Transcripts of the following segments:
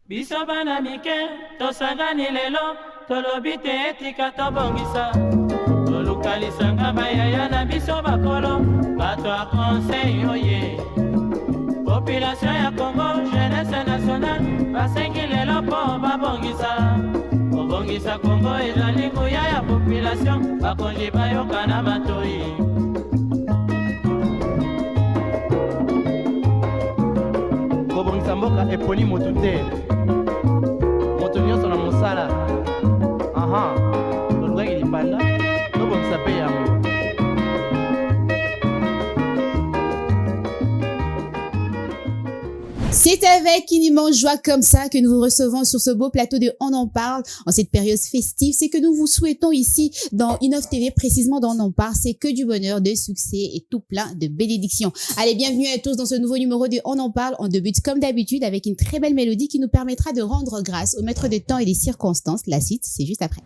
Biso bana mike tosangani lelo tolobi te etika tobongisa tolukalisanga bayaya na biso bakolo bato ya conseil oye population ya Congo jeunesse nationale basengi lelo mpo babongisa kobongisa Congo ezali nguya ya population bakonzi bayoka na matoi kobongisa mboka eponi motu te moto nyonso na mosala tolukaki lipanda tobongisa mpe yango. C'est avec une immense joie comme ça que nous vous recevons sur ce beau plateau de On en parle en cette période festive. C'est que nous vous souhaitons ici dans Innov TV, précisément dans On en parle. C'est que du bonheur, de succès et tout plein de bénédictions. Allez, bienvenue à tous dans ce nouveau numéro de On en parle. On débute comme d'habitude avec une très belle mélodie qui nous permettra de rendre grâce au maître des temps et des circonstances. La suite, c'est juste après.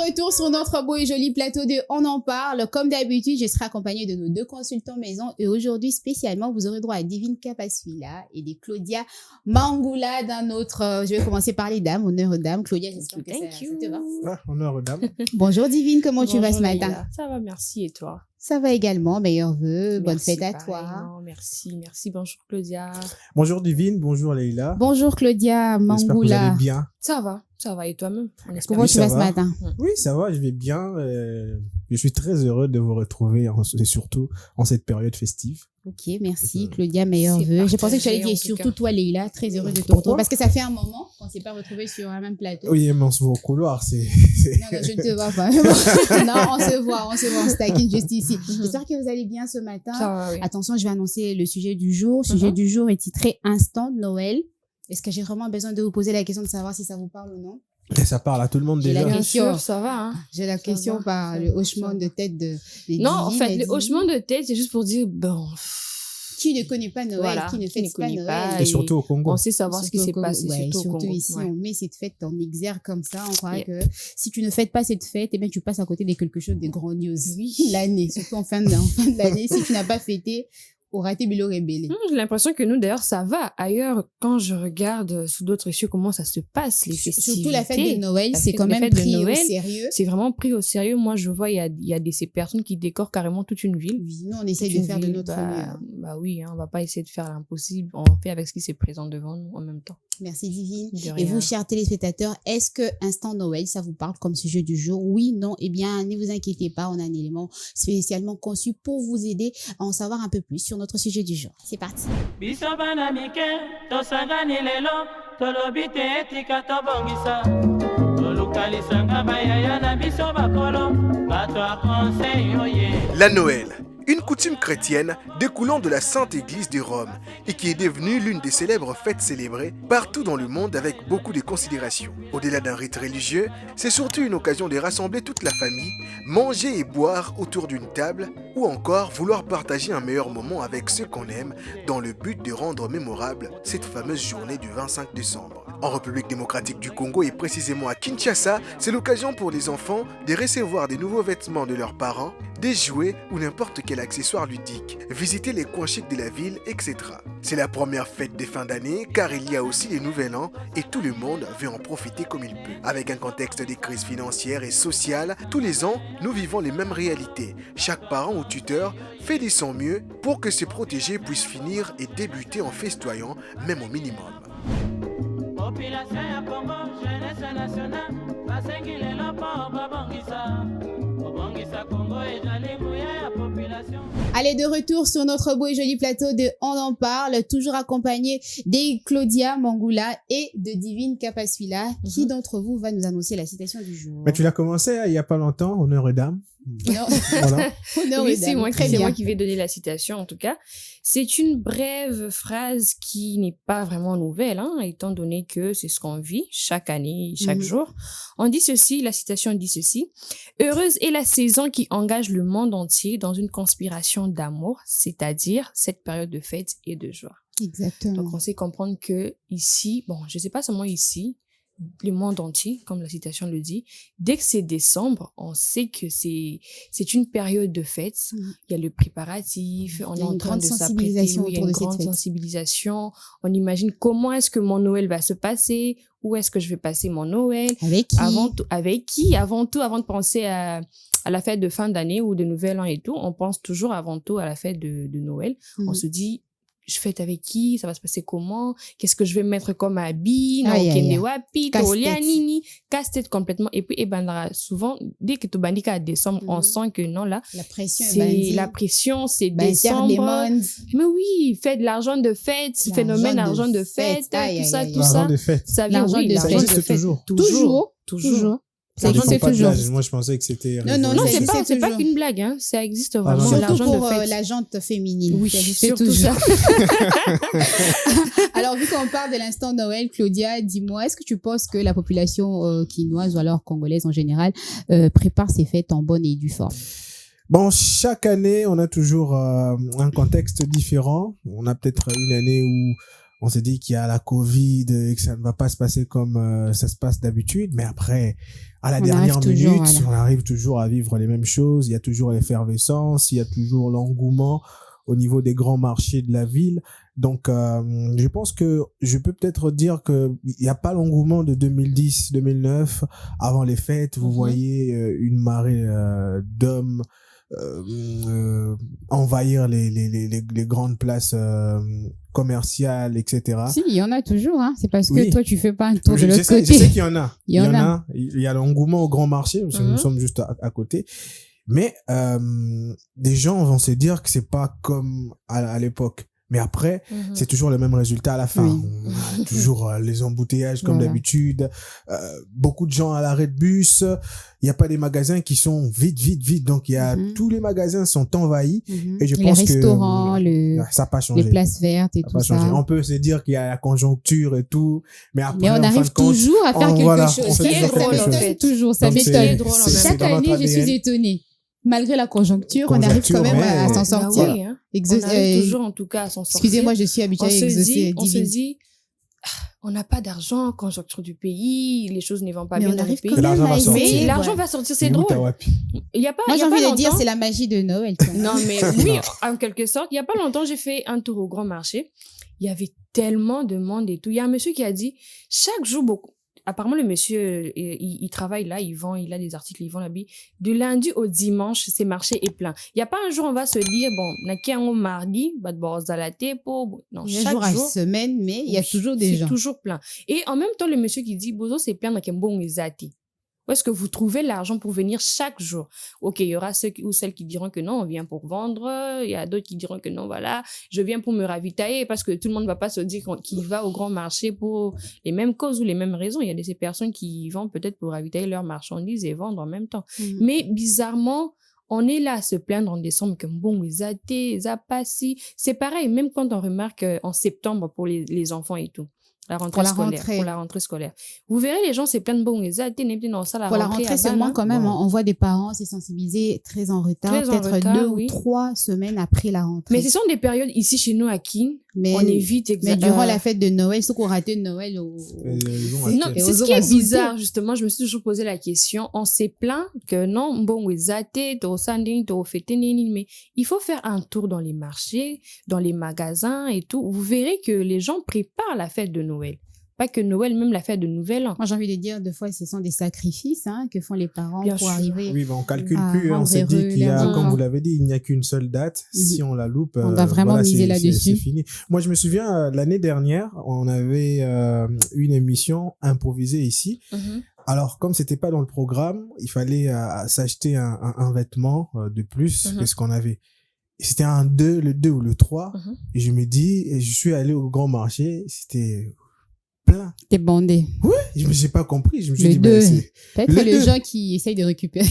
retour sur notre beau et joli plateau de On en parle. Comme d'habitude, je serai accompagnée de nos 2 consultants maison et aujourd'hui, spécialement, vous aurez droit à Divine Kapaswila et des Claudia Mangula dans notre... je vais commencer par les dames, honneur aux dames. Claudia, j'espère que ça te va. Ah, honneur aux dames. Bonjour Divine, comment tu vas ce matin? Leïla. Ça va, merci. Et toi? Ça va également, meilleurs vœux, bonne Merci, fête à toi. pareillement. Merci. Bonjour Claudia. Bonjour Divine, bonjour Leïla. Bonjour Claudia J'espère que vous Mangula. allez bien. Ça va. Et toi-même? On espère. Comment Oui, tu ça vas ce va. matin? Oui, ça va, je vais bien. Je suis très heureux de vous retrouver, et surtout en cette période festive. Ok, merci Claudia, meilleurs C'est vœux. J'ai pensé que tu allais partagé, dire en tout surtout cas. toi Leïla, très heureuse de te Pourquoi retrouver parce que ça fait un moment qu'on ne s'est pas retrouvés sur un même plateau. Oui, mais on se voit au couloir, c'est... Non, je ne te vois pas. Non, on se voit, on se taquine juste ici. J'espère que vous allez bien ce matin. Ça va, oui. Attention, je vais annoncer le sujet du jour. Le sujet du jour est titré Instant de Noël. Est-ce que j'ai vraiment besoin de vous poser la question de savoir si ça vous parle ou non? Et ça parle à tout le monde J'ai déjà. la Bien question. sûr, ça va. Hein. J'ai la question va, par ça le va, hochement ça de tête de Non, en Divine. fait, Elle le dit, hochement de tête, c'est juste pour dire, bon, qui ne connaît pas Noël, Voilà, qui ne qui ne fête pas connaît Noël. pas, Et surtout au Congo. on sait savoir ce qui Surtout s'est au Congo, passé, ouais, surtout au Congo. ici, Ouais. on met cette fête en exergue comme ça. On croirait Yeah. que si tu ne fêtes pas cette fête, eh bien, tu passes à côté de quelque chose de grandiose. Oui. L'année, surtout en fin de l'année, si tu n'as pas fêté, au raté bilo rébellé. J'ai l'impression que nous, d'ailleurs, ça va. Ailleurs, quand je regarde sous d'autres cieux comment ça se passe, les festivités. Surtout la fête de Noël, La c'est fête- quand la même fête de pris au Noël, sérieux. C'est vraiment pris au sérieux. Moi, je vois, il y a ces personnes qui décorent carrément toute une ville. Oui, nous, on essaie Toute de une faire de ville, notre mieux. Bah oui, hein, on va pas essayer de faire l'impossible. On fait avec ce qui se présente devant nous en même temps. Merci Divine. De Et rien. vous, chers téléspectateurs, est-ce que Instant Noël, ça vous parle comme sujet du jour? Oui, non? Eh bien, ne vous inquiétez pas, on a un élément spécialement conçu pour vous aider à en savoir un peu plus sur notre sujet du jour. C'est parti. biso bana mike tosangani lelo tolobi te etika tobongisa toluka lisanga bayaya na biso bakolo bato ya conseil oye. La Noël, une coutume chrétienne découlant de la Sainte Église de Rome et qui est devenue l'une des célèbres fêtes célébrées partout dans le monde avec beaucoup de considération. Au-delà d'un rite religieux, c'est surtout une occasion de rassembler toute la famille, manger et boire autour d'une table ou encore vouloir partager un meilleur moment avec ceux qu'on aime dans le but de rendre mémorable cette fameuse journée du 25 décembre. En République démocratique du Congo et précisément à Kinshasa, c'est l'occasion pour les enfants de recevoir des nouveaux vêtements de leurs parents, des jouets ou n'importe quel accessoire ludique, visiter les coins chics de la ville, etc. C'est la première fête de fin d'année car il y a aussi les Nouvel An et tout le monde veut en profiter comme il peut. Avec un contexte de crise financière et sociale, tous les ans, nous vivons les mêmes réalités. Chaque parent ou tuteur fait de son mieux pour que ses protégés puissent finir et débuter en festoyant, même au minimum. Population ya Congo, jeunesse nationale, basengi lelo mpo babongisa. Kobongisa Congo ezali nguya ya population. Allez, de retour sur notre beau et joli plateau de On en parle, toujours accompagné de Claudia Mangula et de Divine Kapaswila. Qui d'entre vous va nous annoncer la citation du jour? Mais tu l'as commencé il y a pas longtemps, honneur aux dames. Non. Voilà. Honneur Oui, aux c'est dames. moi, Très c'est bien. moi qui vais donner la citation, en tout cas. C'est une brève phrase qui n'est pas vraiment nouvelle, hein, étant donné que c'est ce qu'on vit chaque année, chaque jour. On dit ceci, la citation dit ceci. « Heureuse est la saison qui engage le monde entier dans une conspiration d'amour, c'est-à-dire cette période de fête et de joie. » Exactement. Donc, on sait comprendre que ici, bon, je sais pas seulement ici, le monde entier, comme la citation le dit, dès que c'est décembre, on sait que c'est une période de fête. Il y a le préparatif, on Il y est a en une train grande de s'apprêter, sensibilisation il y a autour une de cette grande fête. sensibilisation. On imagine comment est-ce que mon Noël va se passer, où est-ce que je vais passer mon Noël, Avec qui? avant tout, avec qui, avant tout, avant de penser à la fête de fin d'année ou de Nouvel An et tout, on pense toujours avant tout à la fête de Noël. On se dit, je fête avec qui, ça va se passer comment, qu'est-ce que je vais mettre comme habit, Aïe, aïe, aïe. wapi, Casse-tête. nini, casse-tête complètement. Et puis, souvent, dès que tu bandis à décembre, on sent que non, là, La pression est c'est bandie. la pression, c'est Banter des décembre. mondes. Mais oui, fait de l'argent de fête, phénomène argent de fête, Aïe, tout aïe, ça, aïe. tout L'argent ça. des fêtes. Ça vient, L'argent oui, de l'argent fête. de Ça existe fête. toujours. Toujours. Toujours. Ça L'argent dépend de pas de toujours. l'âge. Moi, je pensais que c'était... Non, non, Non, ça c'est existe pas toujours. qu'une blague, hein. Ça existe L'argent vraiment, de Surtout l'argent de pour fête. la jante féminine. Oui, Ça existe surtout toujours. ça. Alors, vu qu'on parle de l'instant Noël, Claudia, dis-moi, est-ce que tu penses que la population quinoise ou alors congolaise en général prépare ses fêtes en bonne et due forme? Bon, chaque année, on a toujours un contexte différent. On a peut-être une année où on s'est dit qu'il y a la Covid et que ça ne va pas se passer comme ça se passe d'habitude. Mais après, à la On dernière arrive toujours, minute, voilà. on arrive toujours à vivre les mêmes choses. Il y a toujours l'effervescence, il y a toujours l'engouement au niveau des grands marchés de la ville. Donc, je pense que je peux peut-être dire que il n'y a pas l'engouement de 2010, 2009. Avant les fêtes, vous voyez une marée d'hommes envahir les grandes places commerciales, etc. Si, il y en a toujours, hein. C'est parce que Oui. toi, tu fais pas un tour de Je l'autre sais côté. qu'il y en a. Il y en a. Il y a l'engouement au grand marché, parce que nous sommes juste à côté. Mais des gens vont se dire que c'est pas comme à l'époque. Mais après, c'est toujours le même résultat à la fin. Oui. On a toujours les embouteillages comme Voilà. d'habitude. Beaucoup de gens à l'arrêt de bus. Il n'y a pas des magasins qui sont vides. Donc, il y a tous les magasins sont envahis. Et je Les pense restaurants, que ça n'a pas changé. les places vertes et Ça a tout pas changé. ça. On peut se dire qu'il y a la conjoncture et tout. Mais après, Mais on en fin arrive de compte, toujours à faire quelque voilà, chose. on fait Ce qui est toujours drôle, quelque en chose. fait. Toujours, ça Donc, m'étonne. drôle, en fait. Chaque dans notre année, je suis ADN. étonnée. Malgré la conjoncture, on arrive quand même à mais- s'en Bah sortir. oui, hein. Exo- On arrive toujours en tout cas à s'en sortir. Excusez-moi, je suis habituée on à se exaucer. dit, on n'a pas d'argent, conjoncture du pays, les choses ne vont pas Mais bien on dans le arrive pays. quand même l'argent va à sortir. essayer. Mais l'argent Ouais. va sortir, c'est Et où drôle. t'as wapi? Il y a pas, Moi, il y j'ai a pas envie de dire, longtemps- c'est la magie de Noël. quoi. Non, mais oui, en quelque sorte. Il n'y a pas longtemps, j'ai fait un tour au grand marché. Il y avait tellement de monde et tout. Il y a un monsieur qui a dit, chaque jour, beaucoup. Apparemment, le monsieur, il travaille là, il a des articles, il vend l'habit. De lundi au dimanche, ces marchés est plein. Il n'y a pas un jour, on va se dire, bon, n'a qu'un mardi, bah, bon, zalaté, pour, non, Il y a chaque jour à jour. semaine, mais il y a Oui, toujours des gens. C'est toujours plein. Et en même temps, le monsieur qui dit, Bozo, c'est plein, donc, bon, zati. Où est-ce que vous trouvez l'argent pour venir chaque jour? Ok, il y aura ceux ou celles qui diront que non, on vient pour vendre. Il y a d'autres qui diront que non, voilà, je viens pour me ravitailler parce que tout le monde ne va pas se dire qu'il va au grand marché pour les mêmes causes ou les mêmes raisons. Il y a ces personnes qui vont peut-être pour ravitailler leurs marchandises et vendre en même temps. Mais bizarrement, on est là à se plaindre en décembre que bon, ils athées, ils passé. C'est pareil, même quand on remarque en septembre pour les enfants et tout. La rentrée Pour la scolaire, rentrée. pour la rentrée scolaire. Vous verrez, les gens se plaignent, bon, ils athées, dans ça, la Pour la rentrée. rentrée à seulement, Vannes, quand même, Bon. on voit des parents se sensibiliser très en retard, Très en peut-être retard, 2 oui. ou 3 semaines après la rentrée. Mais ce sont des périodes ici chez nous à Kin, Mais- on évite Mais exactement. durant la fête de Noël, ceux qui ont raté Noël au... Non, Et c'est aux ce qui est autres bizarre, justement. Je me suis toujours posé la question. On s'est plaint que non, bon, oui, zaté, t'as sanding, t'as fêté, mais il faut faire un tour dans les marchés, dans les magasins et tout. Vous verrez que les gens préparent la fête de Noël. Pas que Noël, même la fête de Nouvel An. Moi, j'ai envie de dire, des fois, ce sont des sacrifices que font les parents Bien pour sûr. arriver. Oui, mais on calcule à plus. On rendre s'est dit heureux qu'il y a, leurs comme enfants. vous l'avez dit, il n'y a qu'une seule date. Si on la loupe, On doit vraiment miser c'est- là-dessus. C'est fini. Moi, je me souviens, l'année dernière, on avait une émission improvisée ici. Alors, comme c'était pas dans le programme, il fallait s'acheter un vêtement de plus que ce qu'on avait. Et c'était le 2 ou le 3. Et je me dis, et je suis allé au grand marché, c'était plein. T'es bandé. J'ai pas compris. Je me suis Le dit, 2. c'est Peut-être Le que les deux. gens qui essayent de récupérer.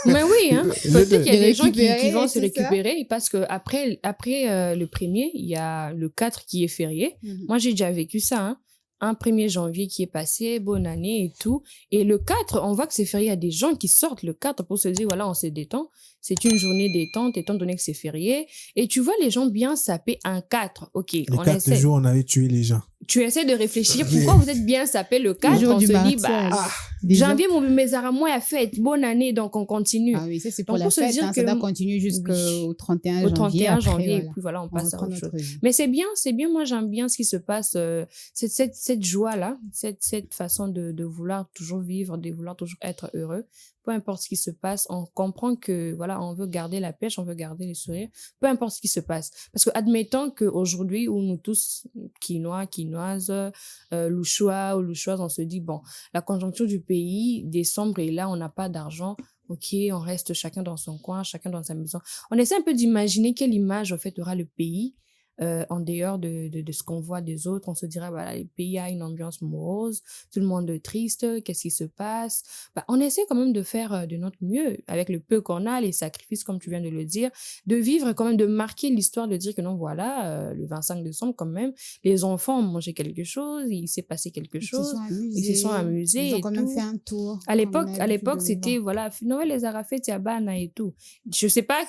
Mais oui, hein. Le Peut-être qu'il y a de des gens qui récupérer, vont se c'est ça. récupérer parce que après le premier, il y a le 4 qui est férié. Moi, j'ai déjà vécu ça, hein. Un 1er janvier qui est passé, bonne année et tout. Et le 4, on voit que c'est férié. Il y a des gens qui sortent le 4 pour se dire, voilà, on se détend. C'est une journée détente, étant donné que c'est férié. Et tu vois les gens bien saper un 4. OK, les on 4 essaie. jours, on avait tué les gens. Tu essaies de réfléchir. Pourquoi vous êtes bien sapé le 4? jour On du se dit, martyr. bah, Des gens- janvier, mes aramois a fait. Bonne année, donc on continue. Ah oui, ça c'est pour Donc, la pour se fête. dire Ça que- doit continuer jusqu'au 31 Au janvier. 31 Après, janvier, voilà. et puis voilà, on On passe à reprend autre chose. notre vie. Mais c'est bien, moi j'aime bien ce qui se passe, cette joie-là, cette façon de vouloir toujours vivre, de vouloir toujours être heureux. Peu importe ce qui se passe, on comprend que voilà, on veut garder la pêche, on veut garder les sourires, peu importe ce qui se passe. Parce que admettons qu'aujourd'hui, où nous tous, quinois, quinoises, louchois ou louchoises, on se dit, bon, la conjoncture du pays, décembre est là, on n'a pas d'argent. OK, on reste chacun dans son coin, chacun dans sa maison. On essaie un peu d'imaginer quelle image, en fait, aura le pays en dehors de ce qu'on voit des autres. On se dirait, voilà, le pays a une ambiance morose, tout le monde est triste, qu'est-ce qui se passe? Bah, on essaie quand même de faire de notre mieux, avec le peu qu'on a, les sacrifices, comme tu viens de le dire, de vivre quand même, de marquer l'histoire, de dire que non, voilà, le 25 décembre, quand même, les enfants ont mangé quelque chose, il s'est passé quelque Ils se chose. sont amusés. Ils se sont amusés Ils ont et quand même tout. fait un tour. À l'époque, On a l'habitude de c'était, le voilà, Noël les Arafat, Tiabana et tout. Je sais pas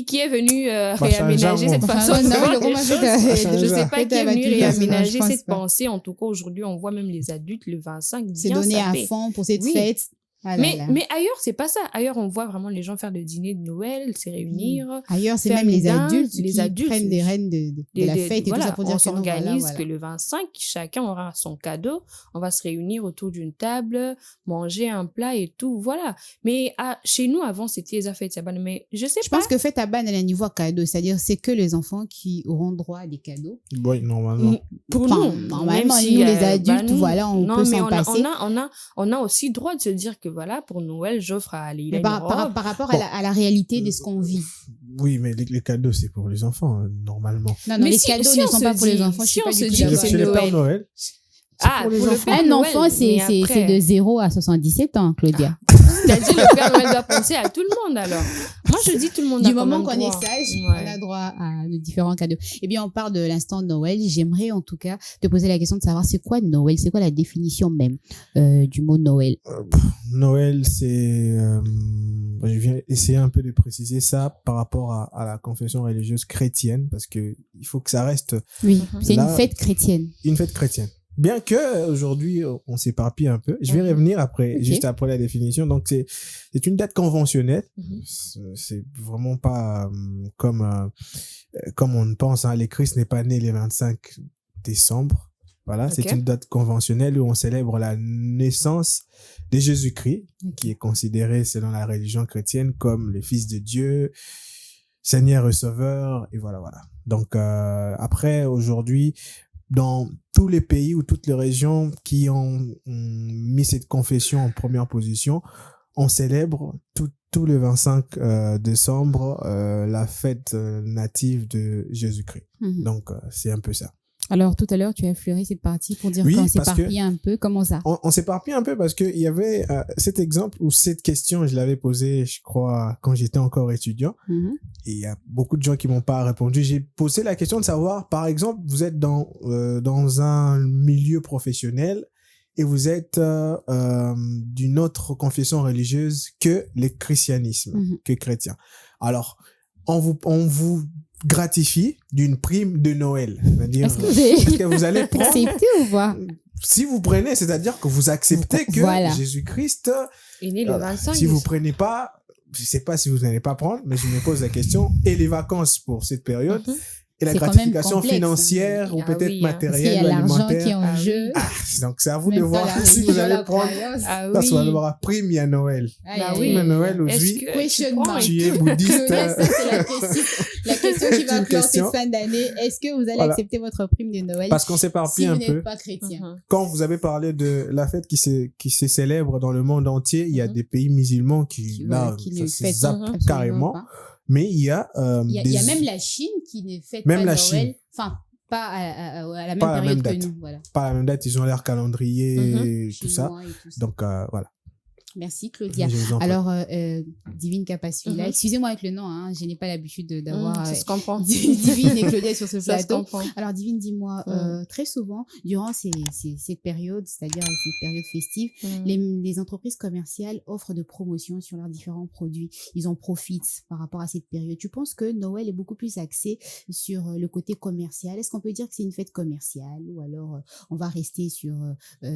qui est venu Bah, réaménager cette voir. façon de Noël, voir le les Romain, choses. c'était- Je sais pas qui est venu Peut-être avec lui, réaménager je pense cette pas. pensée. En tout cas, aujourd'hui, on voit même les adultes, le 25, C'est bien donné à sapé. fond pour cette Oui. fête. Ah là là. Mais ailleurs, c'est pas ça. Ailleurs, on voit vraiment les gens faire le dîner de Noël, se réunir. Ailleurs, c'est faire même les les dindes, adultes les qui adultes, prennent des rênes de la fête et voilà, tout ça pour dire on que non, s'organise voilà. que le 25, chacun aura son cadeau. On va se réunir autour d'une table, manger un plat et tout. Voilà. Mais chez nous, avant, c'était les affaires de Saban. Mais je sais Je pas. pense que fête à Ban, elle a un niveau cadeau, c'est-à-dire c'est que les enfants qui auront droit à des cadeaux. Oui, normalement. Pour Enfin, nous, normalement, même si, nous, les adultes, nous, voilà, on peut mais s'en passer. on a aussi droit de se dire que voilà, pour Noël, j'offre à Leïla Mais une par robe. rapport Bon. à la réalité de ce qu'on vit. Oui, mais les cadeaux, c'est pour les enfants, normalement. Non, Mais les si- cadeaux si ne on sont se pas pour les dit- enfants. Je si suis on pas se du tout dit que d'accord. c'est Chez les Noël. Pères Noël, Ah, les pour le enfants. Père Un Noël, enfant, c'est mais après- de 0 à 77 ans, Claudia. C'est-à-dire le Père Noël doit penser à tout le monde alors. Moi je dis tout le monde a Du quand moment même qu'on est droit. sage, Ouais. on a droit à de différents cadeaux. Eh bien, on parle de l'instant de Noël. J'aimerais en tout cas te poser la question de savoir c'est quoi Noël, c'est quoi la définition même du mot Noël. Noël, c'est... je viens essayer un peu de préciser ça par rapport à la confession religieuse chrétienne, parce que il faut que ça reste Oui, c'est Là- une fête chrétienne. une fête chrétienne. Bien que aujourd'hui on s'éparpille un peu, je vais revenir après, Ok. juste après la définition. Donc c'est une date conventionnelle. Mhm. C'est vraiment pas comme on pense. Hein. Le Christ n'est pas né le 25 décembre. Voilà, c'est Ok. une date conventionnelle où on célèbre la naissance de Jésus-Christ, qui est considéré selon la religion chrétienne comme le Fils de Dieu, Seigneur et Sauveur, et voilà. Donc après, aujourd'hui, dans tous les pays ou toutes les régions qui ont mis cette confession en première position, on célèbre tout le 25 décembre la fête native de Jésus-Christ. Mhm. Donc, c'est un peu ça. Alors, tout à l'heure, tu as effleuré cette partie pour dire Oui, qu'on parce que- s'éparpille un peu. Comment ça? On s'éparpille un peu parce qu'il y avait cet exemple ou cette question, je l'avais posée, je crois, quand j'étais encore étudiant. Mhm. Et il y a beaucoup de gens qui m'ont pas répondu. J'ai posé la question de savoir, par exemple, vous êtes dans un milieu professionnel et vous êtes d'une autre confession religieuse que le christianisme, Mhm. que chrétien. Alors, on vous gratifie d'une prime de Noël. C'est-à-dire, Est-ce que vous avez est-ce que vous allez prendre accepté ou pas? si vous prenez, c'est-à-dire que vous acceptez que Voilà. Jésus-Christ, Il est né le 25. si vous prenez pas, je sais pas si vous n'allez pas prendre, mais je me pose la question, et les vacances pour cette période, Mhm. et la C'est quand même gratification complexe, financière ou Ah peut-être oui, hein. Parce qu'il y matérielle a ou l'argent qui est alimentaire. en Ah oui. jeu. Ah, donc c'est à vous de Même pas voir la si vous religion, allez la prendre. croyance. Ah Ça soit oui. le prime à Noël. Aïe, Bah aïe, oui. Mais aïe. Noël Est-ce aussi, que Questionnement. tu prends tu es bouddhiste. Claudia, ça, c'est la question qui C'est va une clore cette question. fin d'année. Est-ce que vous allez Voilà. accepter votre prime de Noël Parce qu'on si s'éparpille vous un peu. n'êtes pas chrétien? Mhm. Quand vous avez parlé de la fête qui se célèbre dans le monde entier, il y a Mhm. des pays musulmans qui, Voilà, là, qui ça ne se fêtent zappe absolument carrément. pas. Mais il y a Il y a des... même la Chine qui ne fête Même pas la Noël. Chine. Enfin, pas à la même Pas à la période même que date. nous. Voilà. pas à la même date, ils ont leur calendrier et tout ça. Chinois et tout ça. Donc, voilà. Merci Claudia. Je vous en prie. Alors, Divine Capacula, Mhm. excusez-moi avec le nom, hein, je n'ai pas l'habitude d'avoir Ça se comprend. Divine et Claudia sur ce Ça se plateau. comprend. Alors, Divine, dis-moi, très souvent, durant cette période, c'est-à-dire cette période festive, les entreprises commerciales offrent de promotions sur leurs différents produits. Ils en profitent par rapport à cette période. Tu penses que Noël est beaucoup plus axé sur le côté commercial? Est-ce qu'on peut dire que c'est une fête commerciale ou alors on va rester sur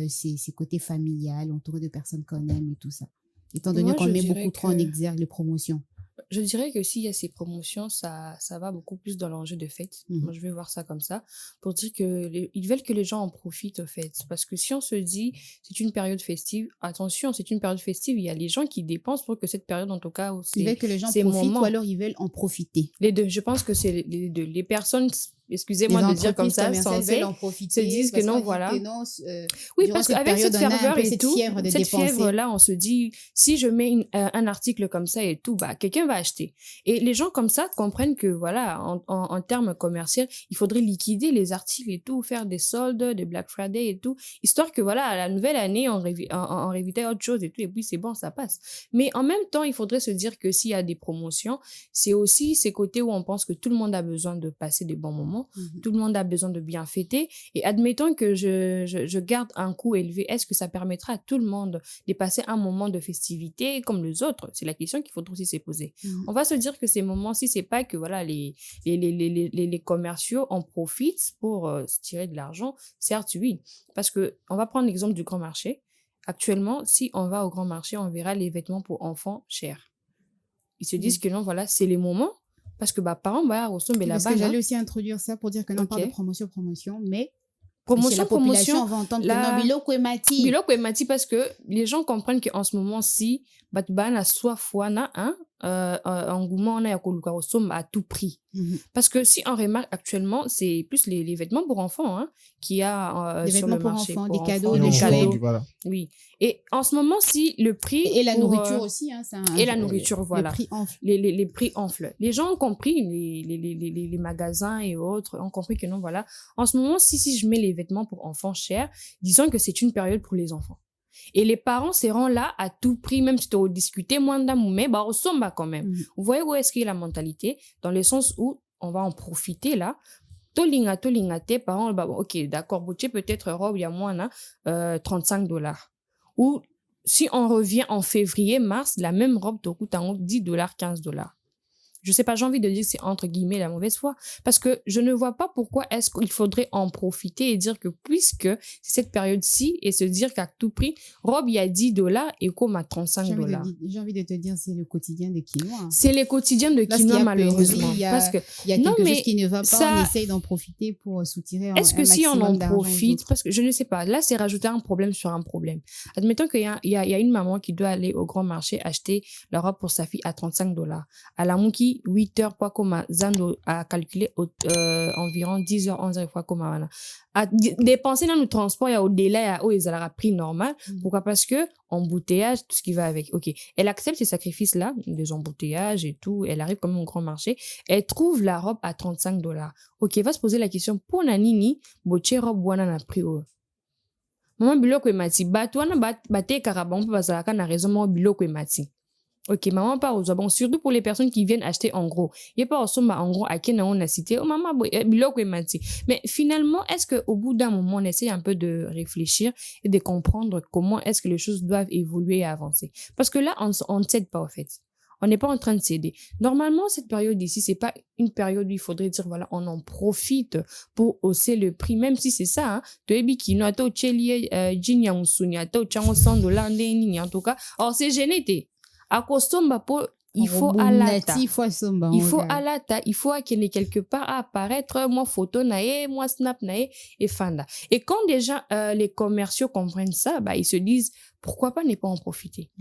ces côtés familiales, entouré de personnes qu'on aime et tout ça? Étant donné Moi, qu'on je met dirais beaucoup trop en que- exergue les promotions. Je dirais que s'il y a ces promotions, ça va beaucoup plus dans l'enjeu de fête. Mhm. Moi, je vais voir ça comme ça, pour dire que ils veulent que les gens en profitent, au fait. Parce que si on se dit, c'est une période festive, attention, c'est une période festive, il y a les gens qui dépensent pour que cette période, en tout cas, Ils veulent que les gens ces profitent moments. ou alors ils veulent en profiter. les deux. Je pense que c'est les deux. Les personnes, excusez-moi Les de dire comme entreprises ça, commerciales censées, veulent en profiter. se disent que parce non, qu'on dit voilà. que non, oui, durant parce cette qu'avec cette période, on a un ferveur peu et cette tout, fièvre de cette dépenser. fièvre-là, on se dit, si je mets un article comme ça et tout, bah, quelqu'un va acheter. Et les gens comme ça comprennent que, voilà, en termes commerciaux, il faudrait liquider les articles et tout, faire des soldes, des Black Friday et tout, histoire que, voilà, à la nouvelle année, on révitait autre chose et tout, et puis c'est bon, ça passe. Mais en même temps, il faudrait se dire que s'il y a des promotions, c'est aussi ces côtés où on pense que tout le monde a besoin de passer des bons moments, Mhm. tout le monde a besoin de bien fêter. Et admettons que je garde un coût élevé, est-ce que ça permettra à tout le monde de passer un moment de festivité comme les autres? C'est la question qu'il faudra aussi se poser. Mhm. On va se dire que ces moments-ci, c'est pas que voilà, les commerciaux en profitent pour se tirer de l'argent. Certes, oui. Parce que on va prendre l'exemple du grand marché. actuellement, si on va au grand marché, on verra les vêtements pour enfants chers. Ils se disent que non, voilà, c'est les moments. Parce que, par exemple, Parce que j'allais aussi introduire ça pour dire que non, on parle de promotion, mais chez la population, on va entendre que non, biloko et mati. Biloko et mati, parce que les gens comprennent qu'en ce moment-ci, a soit foana, engouement, on a à tout prix. Parce que si on remarque actuellement, c'est plus les vêtements pour enfants qui a sur le marché. Enfants, des cadeaux, des jouets. Voilà. Oui. Et en ce moment, si le prix... Et la nourriture aussi. Et la nourriture, voilà. Les prix enflent. Les prix enflent. Les gens ont compris, les magasins et autres ont compris que non, voilà. En ce moment, si je mets les vêtements pour enfants chers, disons que c'est une période pour les enfants. Et les parents seront là à tout prix, même si tu as discuté, moins d'amoumé, on sombre quand même. Vous voyez où est-ce qu'il y a la mentalité? Dans le sens où on va en profiter là. Tolinga, tes parents, ok, d'accord, peut-être robe, il y a moins, $35. Ou si on revient en février, mars, la même robe te coûte $10, $15. Je sais pas, j'ai envie de dire que c'est entre guillemets la mauvaise foi. Parce que je ne vois pas pourquoi est-ce qu'il faudrait en profiter et dire que puisque c'est cette période-ci et se dire qu'à tout prix, robe, il y a $10 et comme à $35. J'ai envie de te dire, c'est le quotidien de quinoa. C'est le quotidien de quinoa, malheureusement. Parce que il y a quelque chose qui ne va pas, on essaye d'en profiter pour soutirer est-ce que si on en profite, parce que je ne sais pas, là, c'est rajouter un problème sur un problème. Admettons qu'il y a une maman qui doit aller au grand marché acheter la robe pour sa fille à $35. À la mouki, 8 heures, quoi, comme Zando a calculé environ 10 heures, 11 heures, quoi, comme à dépenser dans le transport, il y a au délai, ils ont un prix normal. Pourquoi? Parce que embouteillage, tout ce qui va avec. Ok. Elle accepte ces sacrifices-là, des embouteillages et tout. Elle arrive comme au grand marché. Elle trouve la robe à $35. Ok. Va se poser la question, pour Nanini, boche robe, wana na prix haut. Maman biloko e mati. Batouana bate karabon, parce que na raison, maman biloko e mati. Ok, maman pas aux bon, surtout pour les personnes qui viennent acheter en gros. Il n'y a pas aussi en gros à qui on a cité, oh maman, biloko et mati. Mais finalement, est-ce qu'au bout d'un moment, on essaie un peu de réfléchir et de comprendre comment est-ce que les choses doivent évoluer et avancer? Parce que là, on ne cède pas, en fait. On n'est pas en train de céder. Normalement, cette période ici, c'est pas une période où il faudrait dire, voilà, on en profite pour hausser le prix, même si c'est ça, hein. En tout cas, alors c'est gêné, à Kostomba, il faut alata. Il faut alata. Il faut qu'il y ait quelque part à apparaître, moi photo nae, moi snap nae, et fanda. Et quand déjà les commerciaux comprennent ça, ils se disent, pourquoi pas ne pas en profiter?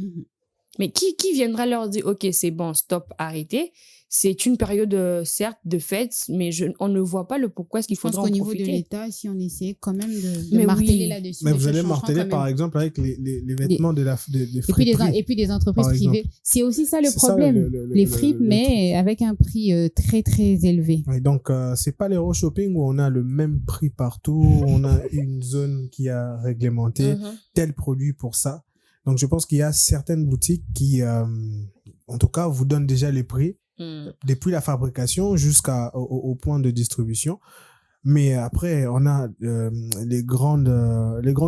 Mais qui viendra leur dire, ok, c'est bon, stop, arrêtez. C'est une période, certes, de fête, mais on ne voit pas le pourquoi est-ce qu'il faudra en profiter. Je pense qu'au niveau de l'État, si on essaie quand même de marteler là-dessus. Mais vous allez marteler, par exemple, avec les vêtements des friperies. Et puis des entreprises privées. C'est aussi ça le problème. Les fripes, mais avec un prix très, très élevé. Et donc, c'est pas l'Euro Shopping où on a le même prix partout, on a une zone qui a réglementé tel produit pour ça. Donc, je pense qu'il y a certaines boutiques qui, en tout cas, vous donnent déjà les prix depuis la fabrication jusqu'au point de distribution. Mais après, on a les grandes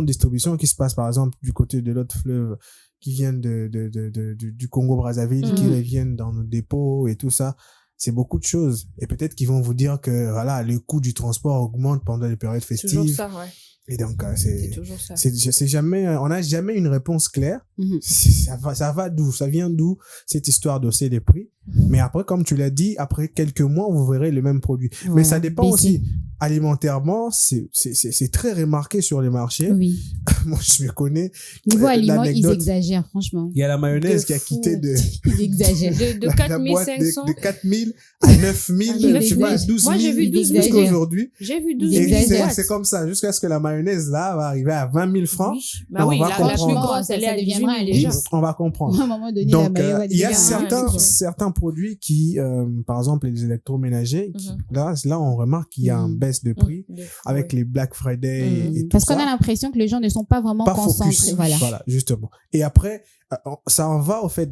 distributions qui se passent, par exemple, du côté de l'autre fleuve, qui viennent du Congo-Brazzaville, qui reviennent dans nos dépôts et tout ça. C'est beaucoup de choses. Et peut-être qu'ils vont vous dire que voilà, le coût du transport augmente pendant les périodes festives. C'est toujours ça, ouais. Et donc, c'est jamais, on n'a jamais une réponse claire. Ça va d'où? Ça vient d'où cette histoire d'hausser les prix? Mais après, comme tu l'as dit, après quelques mois, vous verrez les mêmes produits. Voilà. Mais ça dépend aussi. Alimentairement, c'est très remarqué sur les marchés. Oui. Moi, je me connais. Niveau aliments, ils exagèrent, franchement. Il y a la mayonnaise qui a quitté ils exagèrent. De 4500. De 4000 à 9000, je sais pas, 12 000. Moi, j'ai vu 12 000. Jusqu'aujourd'hui. J'ai vu 12 000. C'est comme ça, jusqu'à ce que la mayonnaise, là, va arriver à 20 000 francs. Oui. Bah oui, la plus grosse, elle est à 18 000 déjà. On va comprendre. À un moment donné, donc, il y a certains produits qui, par exemple, les électroménagers, là, on remarque qu'il y a une baisse de prix avec les Black Friday et tout parce ça. qu'on a l'impression que les gens ne sont pas vraiment concentrés. Voilà, justement. Et après, ça en va, au fait,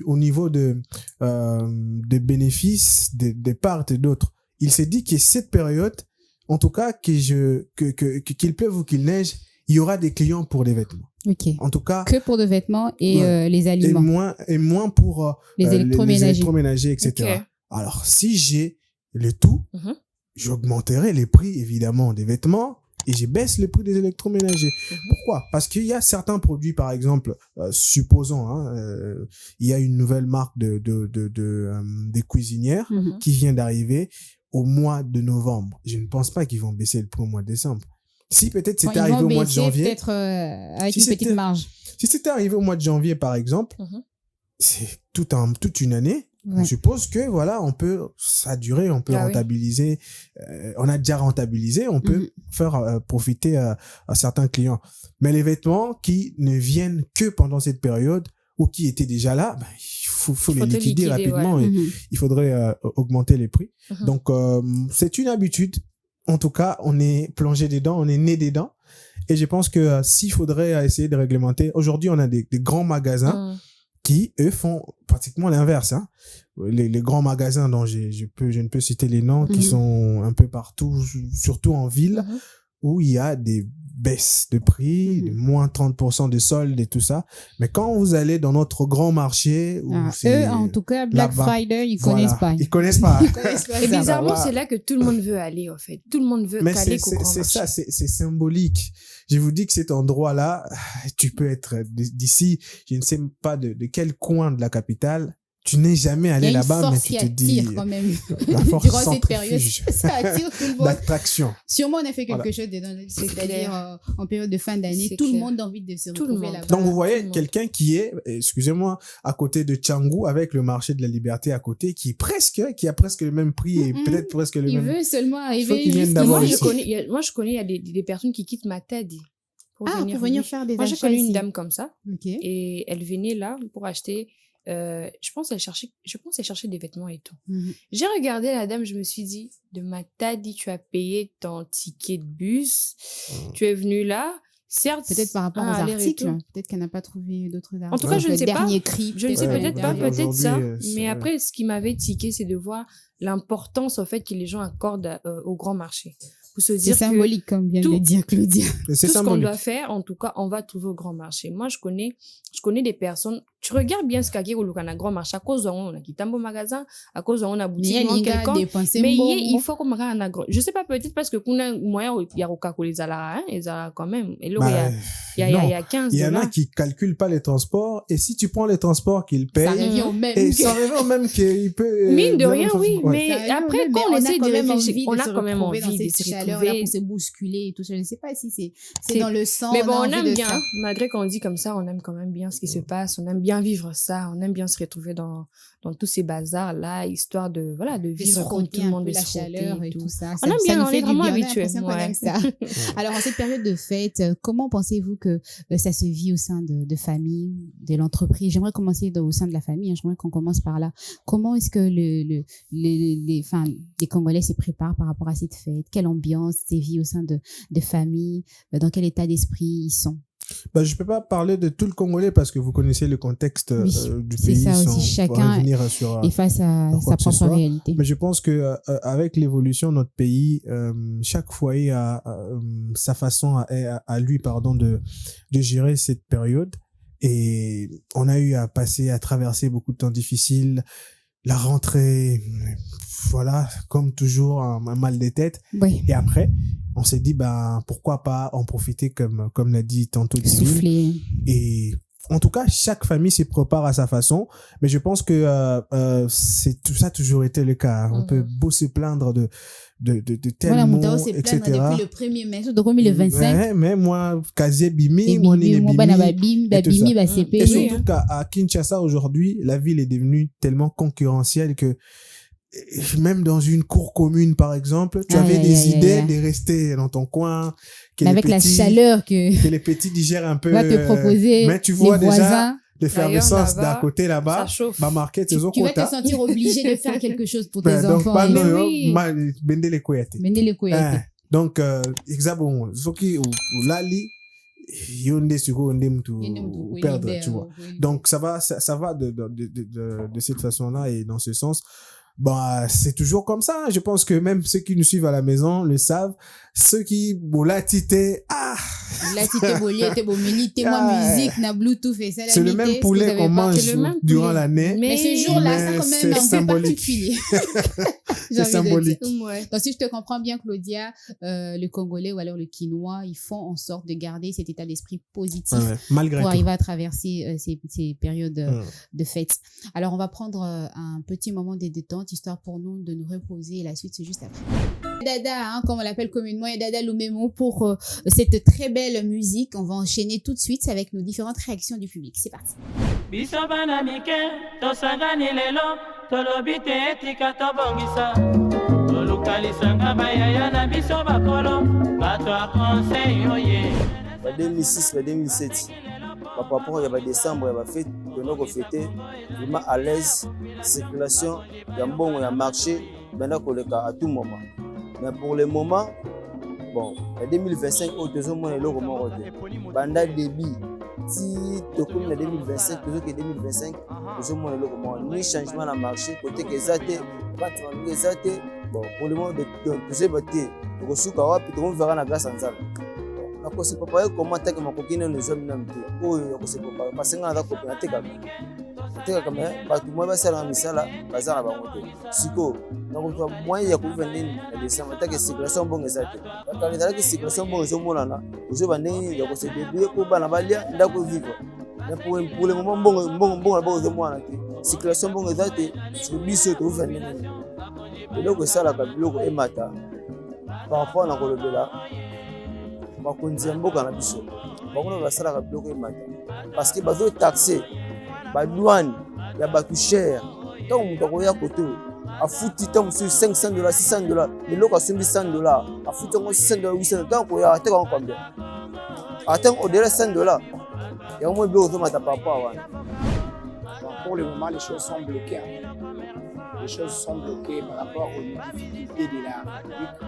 au niveau de bénéfices des parts et d'autres. Il s'est dit que cette période, en tout cas, qu'il pleuve ou qu'il neige, il y aura des clients pour les vêtements. Ok. En tout cas. Que pour des vêtements et les aliments. Et moins pour les électroménagers, etc. Okay. Alors, si j'ai le tout, j'augmenterai les prix, évidemment, des vêtements et je baisse le prix des électroménagers. Pourquoi? Parce qu'il y a certains produits, par exemple, supposons, il y a une nouvelle marque des cuisinières qui vient d'arriver au mois de novembre. Je ne pense pas qu'ils vont baisser le prix au mois de décembre. Si peut-être c'était arrivé au mois de janvier, peut-être avec une petite marge. Si c'était arrivé au mois de janvier, par exemple, c'est toute une année. On suppose que voilà, ça a duré, on peut rentabiliser. On a déjà rentabilisé, on peut faire profiter à certains clients. Mais les vêtements qui ne viennent que pendant cette période ou qui étaient déjà là, il faut les liquider rapidement et il faudrait augmenter les prix. Donc c'est une habitude. En tout cas, on est plongé dedans, on est né dedans. Et je pense que s'il faudrait essayer de réglementer, aujourd'hui on a des grands magasins qui, eux, font pratiquement l'inverse. Hein. Les grands magasins dont je ne peux citer les noms, qui sont un peu partout, surtout en ville, où il y a des baisses de prix, moins 30% de soldes et tout ça. Mais quand vous allez dans notre grand marché, où eux, en tout cas, Black Friday, ils connaissent pas. Ils connaissent pas. Et bizarrement, c'est là que tout le monde veut aller, en fait. Tout le monde veut caler qu'au grand marché. C'est ça, c'est symbolique. Je vous dis que cet endroit-là, tu peux être d'ici, je ne sais pas de quel coin de la capitale, tu n'es jamais allé là-bas, mais tu te dis, quand même. la force Durant cette période, ça attire tout le monde. D'attraction. Sûrement, on a fait quelque chose dedans, c'est-à-dire en période de fin d'année, tout le monde a envie de se retrouver là-bas. Donc, vous voyez quelqu'un qui est, excusez-moi, à côté de Canggu, avec le marché de la Liberté à côté, qui a presque le même prix et peut-être presque le même. Il veut seulement arriver. Moi, je connais, il y a des personnes qui quittent Matadi. Pour venir faire des achats. Moi, j'ai connu une dame comme ça. Et elle venait là pour acheter. Je pense qu'elle cherchait des vêtements et tout. J'ai regardé la dame, je me suis dit, de Matadi, tu as payé ton ticket de bus, tu es venu là. Certes, peut-être par rapport aux articles, peut-être qu'elle n'a pas trouvé d'autres articles. En tout cas, je ne sais pas. Je ne sais peut-être pas, peut-être ça. Mais après, ce qui m'avait tiqué, c'est de voir l'importance, au fait, que les gens accordent au grand marché. C'est symbolique, comme vient de dire Claudia. Tout ce qu'on doit faire, en tout cas, on va trouver au grand marché. Moi, je connais des personnes. Tu regardes bien ce qu'il y a au grand marché. À cause de on a quitté un magasin, à cause de on a boutique, mais il faut qu'on regarde un grand. Je sais pas, peut-être parce que qu'on a moyen, il y a au cas les alara, ils a quand même. Et là, il y a 15. Il y en a qui calculent pas les transports, et si tu prends les transports qu'ils payent, ça revient au même. Et ça revient au même qu'il peut. Mine de rien, oui. Mais après, quand on essaie de réfléchir, on a quand même envie de se retrouver. Là pour se bousculer et tout ça. Je ne sais pas si c'est dans le sang. Mais bon, on aime bien, malgré qu'on dit comme ça, on aime quand même bien ce qui se passe, on aime bien vivre ça, on aime bien se retrouver dans tous ces bazars là, histoire de vivre comme tout le monde, de la chaleur et tout ça. On aime bien, on est vraiment habitués. Alors en cette période de fête, comment pensez-vous que ça se vit au sein de famille, de l'entreprise? J'aimerais commencer au sein de la famille, j'aimerais qu'on commence par là. Comment est-ce que les Congolais se préparent par rapport à cette fête? Quelle ambiance se vit au sein de famille? Dans quel état d'esprit ils sont? Je peux pas parler de tout le Congolais parce que vous connaissez le contexte du pays. C'est ça aussi, chacun est face à sa propre réalité. Mais je pense que avec l'évolution de notre pays, chaque foyer a sa façon à lui de gérer cette période, et on a eu à traverser beaucoup de temps difficiles. La rentrée, voilà, comme toujours, un mal de tête. Oui. Et après, on s'est dit, pourquoi pas en profiter comme l'a dit tantôt Divine. Souffler. Et en tout cas, chaque famille se prépare à sa façon. Mais je pense que c'est tout ça a toujours été le cas. On peut beau se plaindre de tels mots, etc. Depuis le 1er mai, donc le 25. Mais moi, Kazie Bimi, moi, Nine Bimi. Et surtout qu'à Kinshasa, aujourd'hui, la ville est devenue tellement concurrentielle que même dans une cour commune, par exemple, tu avais des idées de rester dans ton coin. Avec la chaleur que les petits digèrent un peu. Va te proposer mais tu vois les voisins. L'effervescence d'à côté là-bas, marquer tes tu vas te sentir obligé de faire quelque chose pour tes enfants. Donc, exactement. Soki ou Lali, yonde sugo onde mtu perdre, tu vois. Donc, ça va de cette façon-là et dans ce sens. C'est toujours comme ça. Je pense que même ceux qui nous suivent à la maison le savent. Ceux qui, musique, na Bluetooth et ça. C'est le même poulet qu'on mange durant l'année. Mais ce jour-là, ça quand même c'est un peu symbolique. particulier. J'ai C'est envie de dire. symbolique. Ouais. Donc, si je te comprends bien, Claudia, le Congolais ou alors le Quinois, ils font en sorte de garder cet état d'esprit positif Ouais, malgré pour tout. arriver à traverser ces périodes Mm. de fête. Alors, on va prendre un petit moment de détente, histoire pour nous de nous reposer et la suite, c'est juste après. Dada, hein, comme on l'appelle communément, et Dada Lumemo pour cette très belle musique. On va enchaîner tout de suite avec nos différentes réactions du public. C'est parti. biso bana mike tosangani lelo tolobi te etika tobongisa toluka lisanga bayaya na biso bakolo bato ya conseil oye ba 2006 ba 2007 par rapport ya ba décembre ya ba fête tondoko fêter vraiment à l'aise circulation ya mbongo ya marché benda koleka à tout moment mais pour le moment bon en 2025 au deuxième mois eloko moko te banda débit si tokomi na 2025 tozoki 2025 tozomona eloko moko ni changement na marché côté ke eza te bato balingi eza te bon pour le moment tozoyeba te tokosuka wapi tokomivaka na grâce ya nzambe nakosepapaye koma take makoki nano ezwami nanu te oyo yakosepapaya pasenga naza kopi natekaka me bato moi basalaka misala baza na bango te sikoyo nakozwa moyen ya koviva ndeni na décembre take circulation mbongo eza te kaka ezalaki circulation mbongo ezomonana ozoyeba ndenge ya kosedebrie po bana balia ndako vivre mais pour le moment mbongo na bango ezomwana te circulation mbongo eza te siko biso toviva ndeni eloko esalaka biloko emata par rapport na kolobela bakonzi ya mboka na biso bango basalaka biloko emata parce que bazotaxe badouane ya bato cher ntango moto akoya koto afuti ntango mosusu $500 $600 eloko asombi $100 afuti yango $600 $800 ntango koya ateka yango combien atango au-delà $100 yango mo biloko ozomata par rapport wana. Pour le moment, les choses sont bloquées. Les choses sont bloquées par rapport aux difficultés de la République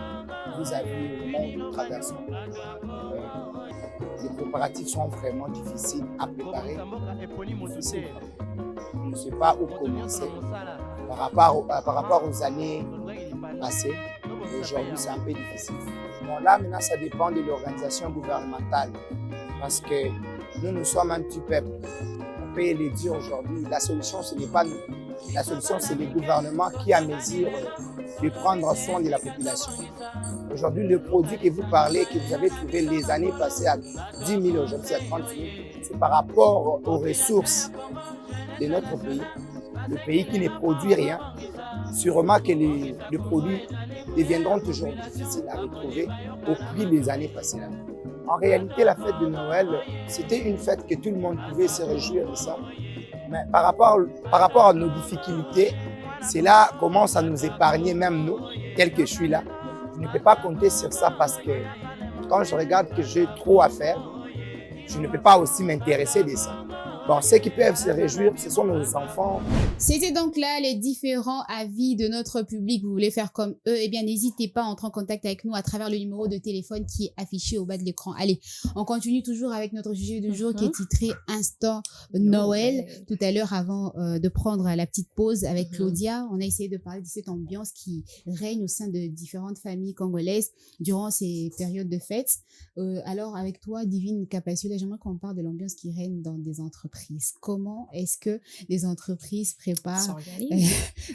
vis-à-vis du monde que nous traversons. Les préparatifs sont vraiment difficiles à préparer. Difficiles. Je ne sais pas où commencer. Par rapport aux années passées, aujourd'hui c'est un peu difficile. Bon, là maintenant ça dépend de l'organisation gouvernementale parce que nous sommes un petit peuple. On peut le dire aujourd'hui, la solution ce n'est pas nous. La solution c'est le gouvernement qui a mesure de prendre soin de la population. Aujourd'hui, le produit que vous parlez, que vous avez trouvé les années passées à 10 000, aujourd'hui c'est à 30 000, c'est par rapport aux ressources de notre pays. Le pays qui ne produit rien, sûrement que les produits deviendront toujours difficiles à retrouver au prix des années passées. En réalité, la fête de Noël, c'était une fête que tout le monde pouvait se réjouir de ça. Mais par rapport à nos difficultés, cela commence à nous épargner, même nous, tel que je suis là. Je ne peux pas compter sur ça parce que quand je regarde que j'ai trop à faire, je ne peux pas aussi m'intéresser de ça. Bon, ceux qui peuvent se réjouir, ce sont nos enfants. C'était donc là les différents avis de notre public. Vous voulez faire comme eux? Eh bien, n'hésitez pas à entrer en contact avec nous à travers le numéro de téléphone qui est affiché au bas de l'écran. Allez, on continue toujours avec notre sujet du jour qui est titré Instant Noël. Tout à l'heure, avant de prendre la petite pause avec Claudia, on a essayé de parler de cette ambiance qui règne au sein de différentes familles congolaises durant ces périodes de fêtes. Alors, avec toi, Divine Capaciola, j'aimerais qu'on parle de l'ambiance qui règne dans des entreprises. Comment est-ce que les entreprises préparent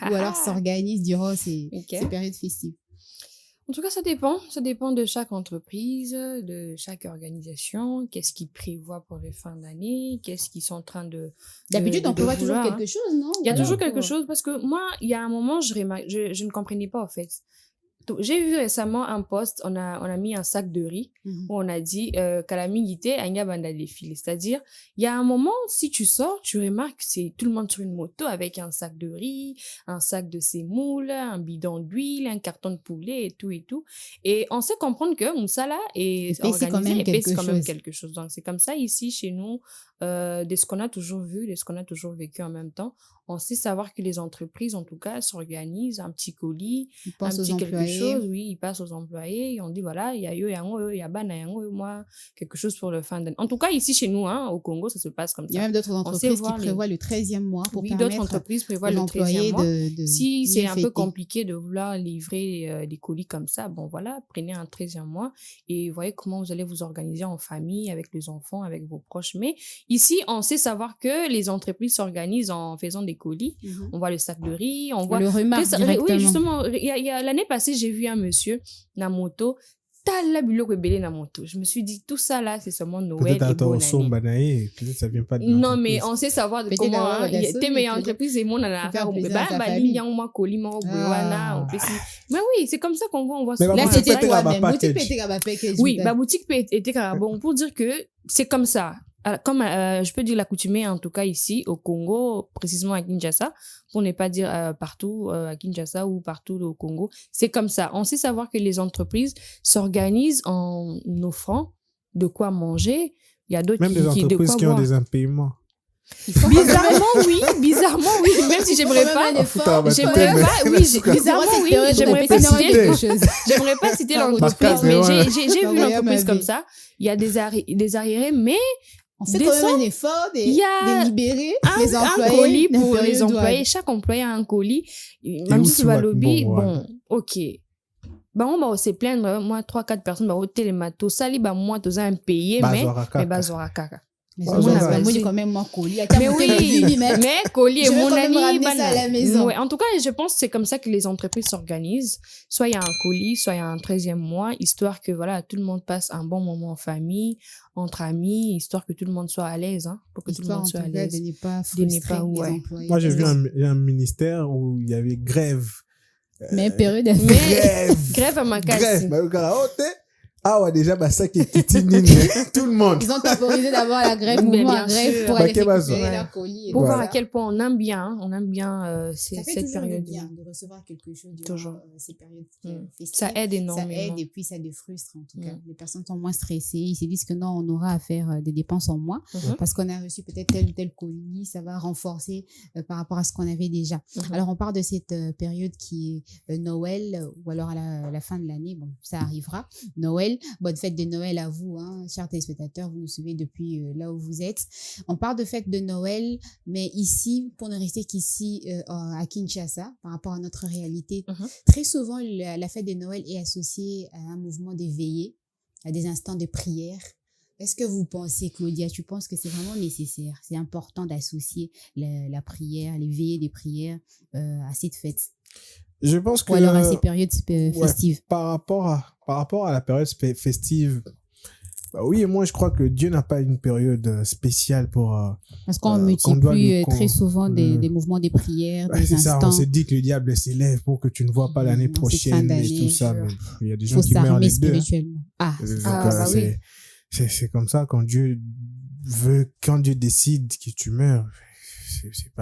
ou alors s'organisent durant ces périodes festives? En tout cas, ça dépend. Ça dépend de chaque entreprise, de chaque organisation. Qu'est-ce qu'ils prévoient pour les fins d'année? Qu'est-ce qu'ils sont en train de D'habitude, on prévoit toujours quelque chose, non? Il y a toujours quelque chose parce que moi, il y a un moment, je ne comprenais pas en fait. J'ai vu récemment un post, on a mis un sac de riz où on a dit Kalamingité Anya Banda défilé. C'est-à-dire, il y a un moment, si tu sors, tu remarques que c'est tout le monde sur une moto avec un sac de riz, un sac de semoule, un bidon d'huile, un carton de poulet et tout et tout. Et on sait comprendre que Moussala est organisé et c'est quand même quelque chose. Donc, c'est comme ça ici, chez nous, de ce qu'on a toujours vu, de ce qu'on a toujours vécu en même temps. On sait savoir que les entreprises, en tout cas, s'organisent, un petit colis, un petit quelque chose, oui, ils passent aux employés, et on dit, voilà, il y a eux, il y a Bana, moi, quelque chose pour le fin d'année. En tout cas, ici, chez nous, hein, au Congo, ça se passe comme ça. Il y a même d'autres entreprises qui prévoient le 13e mois pour permettre d'autres entreprises prévoient le 13e mois. Si c'est un peu compliqué de vouloir livrer des colis comme ça, bon, voilà, prenez un 13e mois et voyez comment vous allez vous organiser en famille, avec les enfants, avec vos proches. Mais ici, on sait savoir que les entreprises s'organisent en faisant des les colis. On voit le sac de riz, on voit... Le remarque directement. Oui, justement, l'année passée, j'ai vu un monsieur, na moto, tala biloko ebele na moto. Je me suis dit, tout ça là, c'est seulement Noël peut-être et bonne année. peut-être ça vient pas de Non, mais on sait savoir de Peut-être comment d'avoir la tes meilleures sauce, entreprises et mon nana faire plaisir à sa bah famille. moi colis moi Ah. mais oui, c'est comme ça qu'on voit Mais souvent. bah, Là, boutique c'était peut-être quoi, là-bas, même? package. Boutique peut-être là-bas, package. Oui, ma boutique était bon pour dire que c'est comme ça. Alors, comme je peux dire l'accoutumée, en tout cas ici au Congo, précisément à Kinshasa, pour ne pas dire partout à Kinshasa ou partout au Congo, c'est comme ça. On sait savoir que les entreprises s'organisent en offrant de quoi manger. Il y a d'autres Même des de entreprises quoi qui ont boire. des impayements. Bizarrement oui, même si j'aimerais pas, j'aimerais pas, oui, bizarrement oui, j'aimerais pas citer l'entreprise, mais j'ai vu l'entreprise comme ça. Il y a des arriérés, mais on fait quand même un effort de libérer les employés. Un colis pour les employés. Chaque employé a un colis. Même si tu vas lobby, bon, ok. Bah, on va se plaindre, moi, 3-4 personnes, bah, au télémato, sali, bah, moi, tu as un payé, mais bazora kaka. Mais moi, j'ai quand même mon colis. Mais oui, mais colis et mon ami, ça à la maison. Ouais, en tout cas, je pense que c'est comme ça que les entreprises s'organisent. Soit il y a un colis, soit il y a un 13e mois, histoire que voilà, tout le monde passe un bon moment en famille, entre amis, histoire que tout le monde soit à l'aise, hein, pour que tout le monde soit à l'aise. De ne pas frustrer les employés. Moi, j'ai vu un ministère où il y avait grève. Mais période de grève à ma casse. Ah ouais, déjà, bah, ça qui est tout le monde. Ils ont temporisé d'abord la grève, mouvement grève pour aller récupérer leur colis. Pour voir à quel point on aime bien cette période. Bien de recevoir quelque chose durant ces périodes festives. Ça aide énormément. Ça aide et puis ça défrustre en tout cas. Les personnes sont moins stressées. Ils se disent que non, on aura à faire des dépenses en moins parce qu'on a reçu peut-être tel ou tel colis. Ça va renforcer par rapport à ce qu'on avait déjà. Alors, on parle de cette période qui est Noël ou alors à la fin de l'année. Bon, ça arrivera. Noël. Bonne fête de Noël à vous, hein, chers téléspectateurs, vous nous suivez depuis là où vous êtes. On parle de fête de Noël, mais ici, pour ne rester qu'ici à Kinshasa, par rapport à notre réalité, très souvent, la fête de Noël est associée à un mouvement de veillée, à des instants de prière. Est-ce que vous pensez, Claudia, tu penses que c'est vraiment nécessaire, c'est important d'associer la prière, les veillées des prières à cette fête? Je pense que... Ou alors à ces périodes festives. Par rapport à la période festive, bah oui, moi je crois que Dieu n'a pas une période spéciale pour... Parce qu'on multiplie très souvent des mouvements de prières, des instants. Ça, on s'est dit que le diable s'élève pour que tu ne vois pas l'année prochaine et tout ça. Mais il y a des gens qui meurent les deux. Spirituellement. Bah oui. C'est comme ça, quand Dieu décide que tu meurs,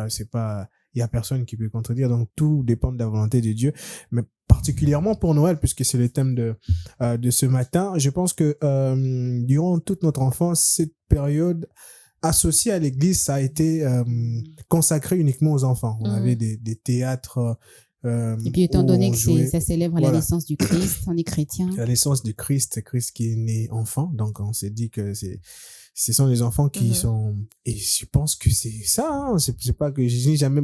c'est pas il y a personne qui peut contredire, donc tout dépend de la volonté de Dieu, mais particulièrement pour Noël, puisque c'est le thème de ce matin. Je pense que durant toute notre enfance, cette période associée à l'église, ça a été consacré uniquement aux enfants. On avait des théâtres. Et puis étant donné que ça célèbre la naissance du Christ, on est chrétien. La naissance du Christ qui est né enfant, donc on s'est dit que ce sont les enfants qui sont, et je pense que c'est ça, hein. C'est pas que j'ai jamais,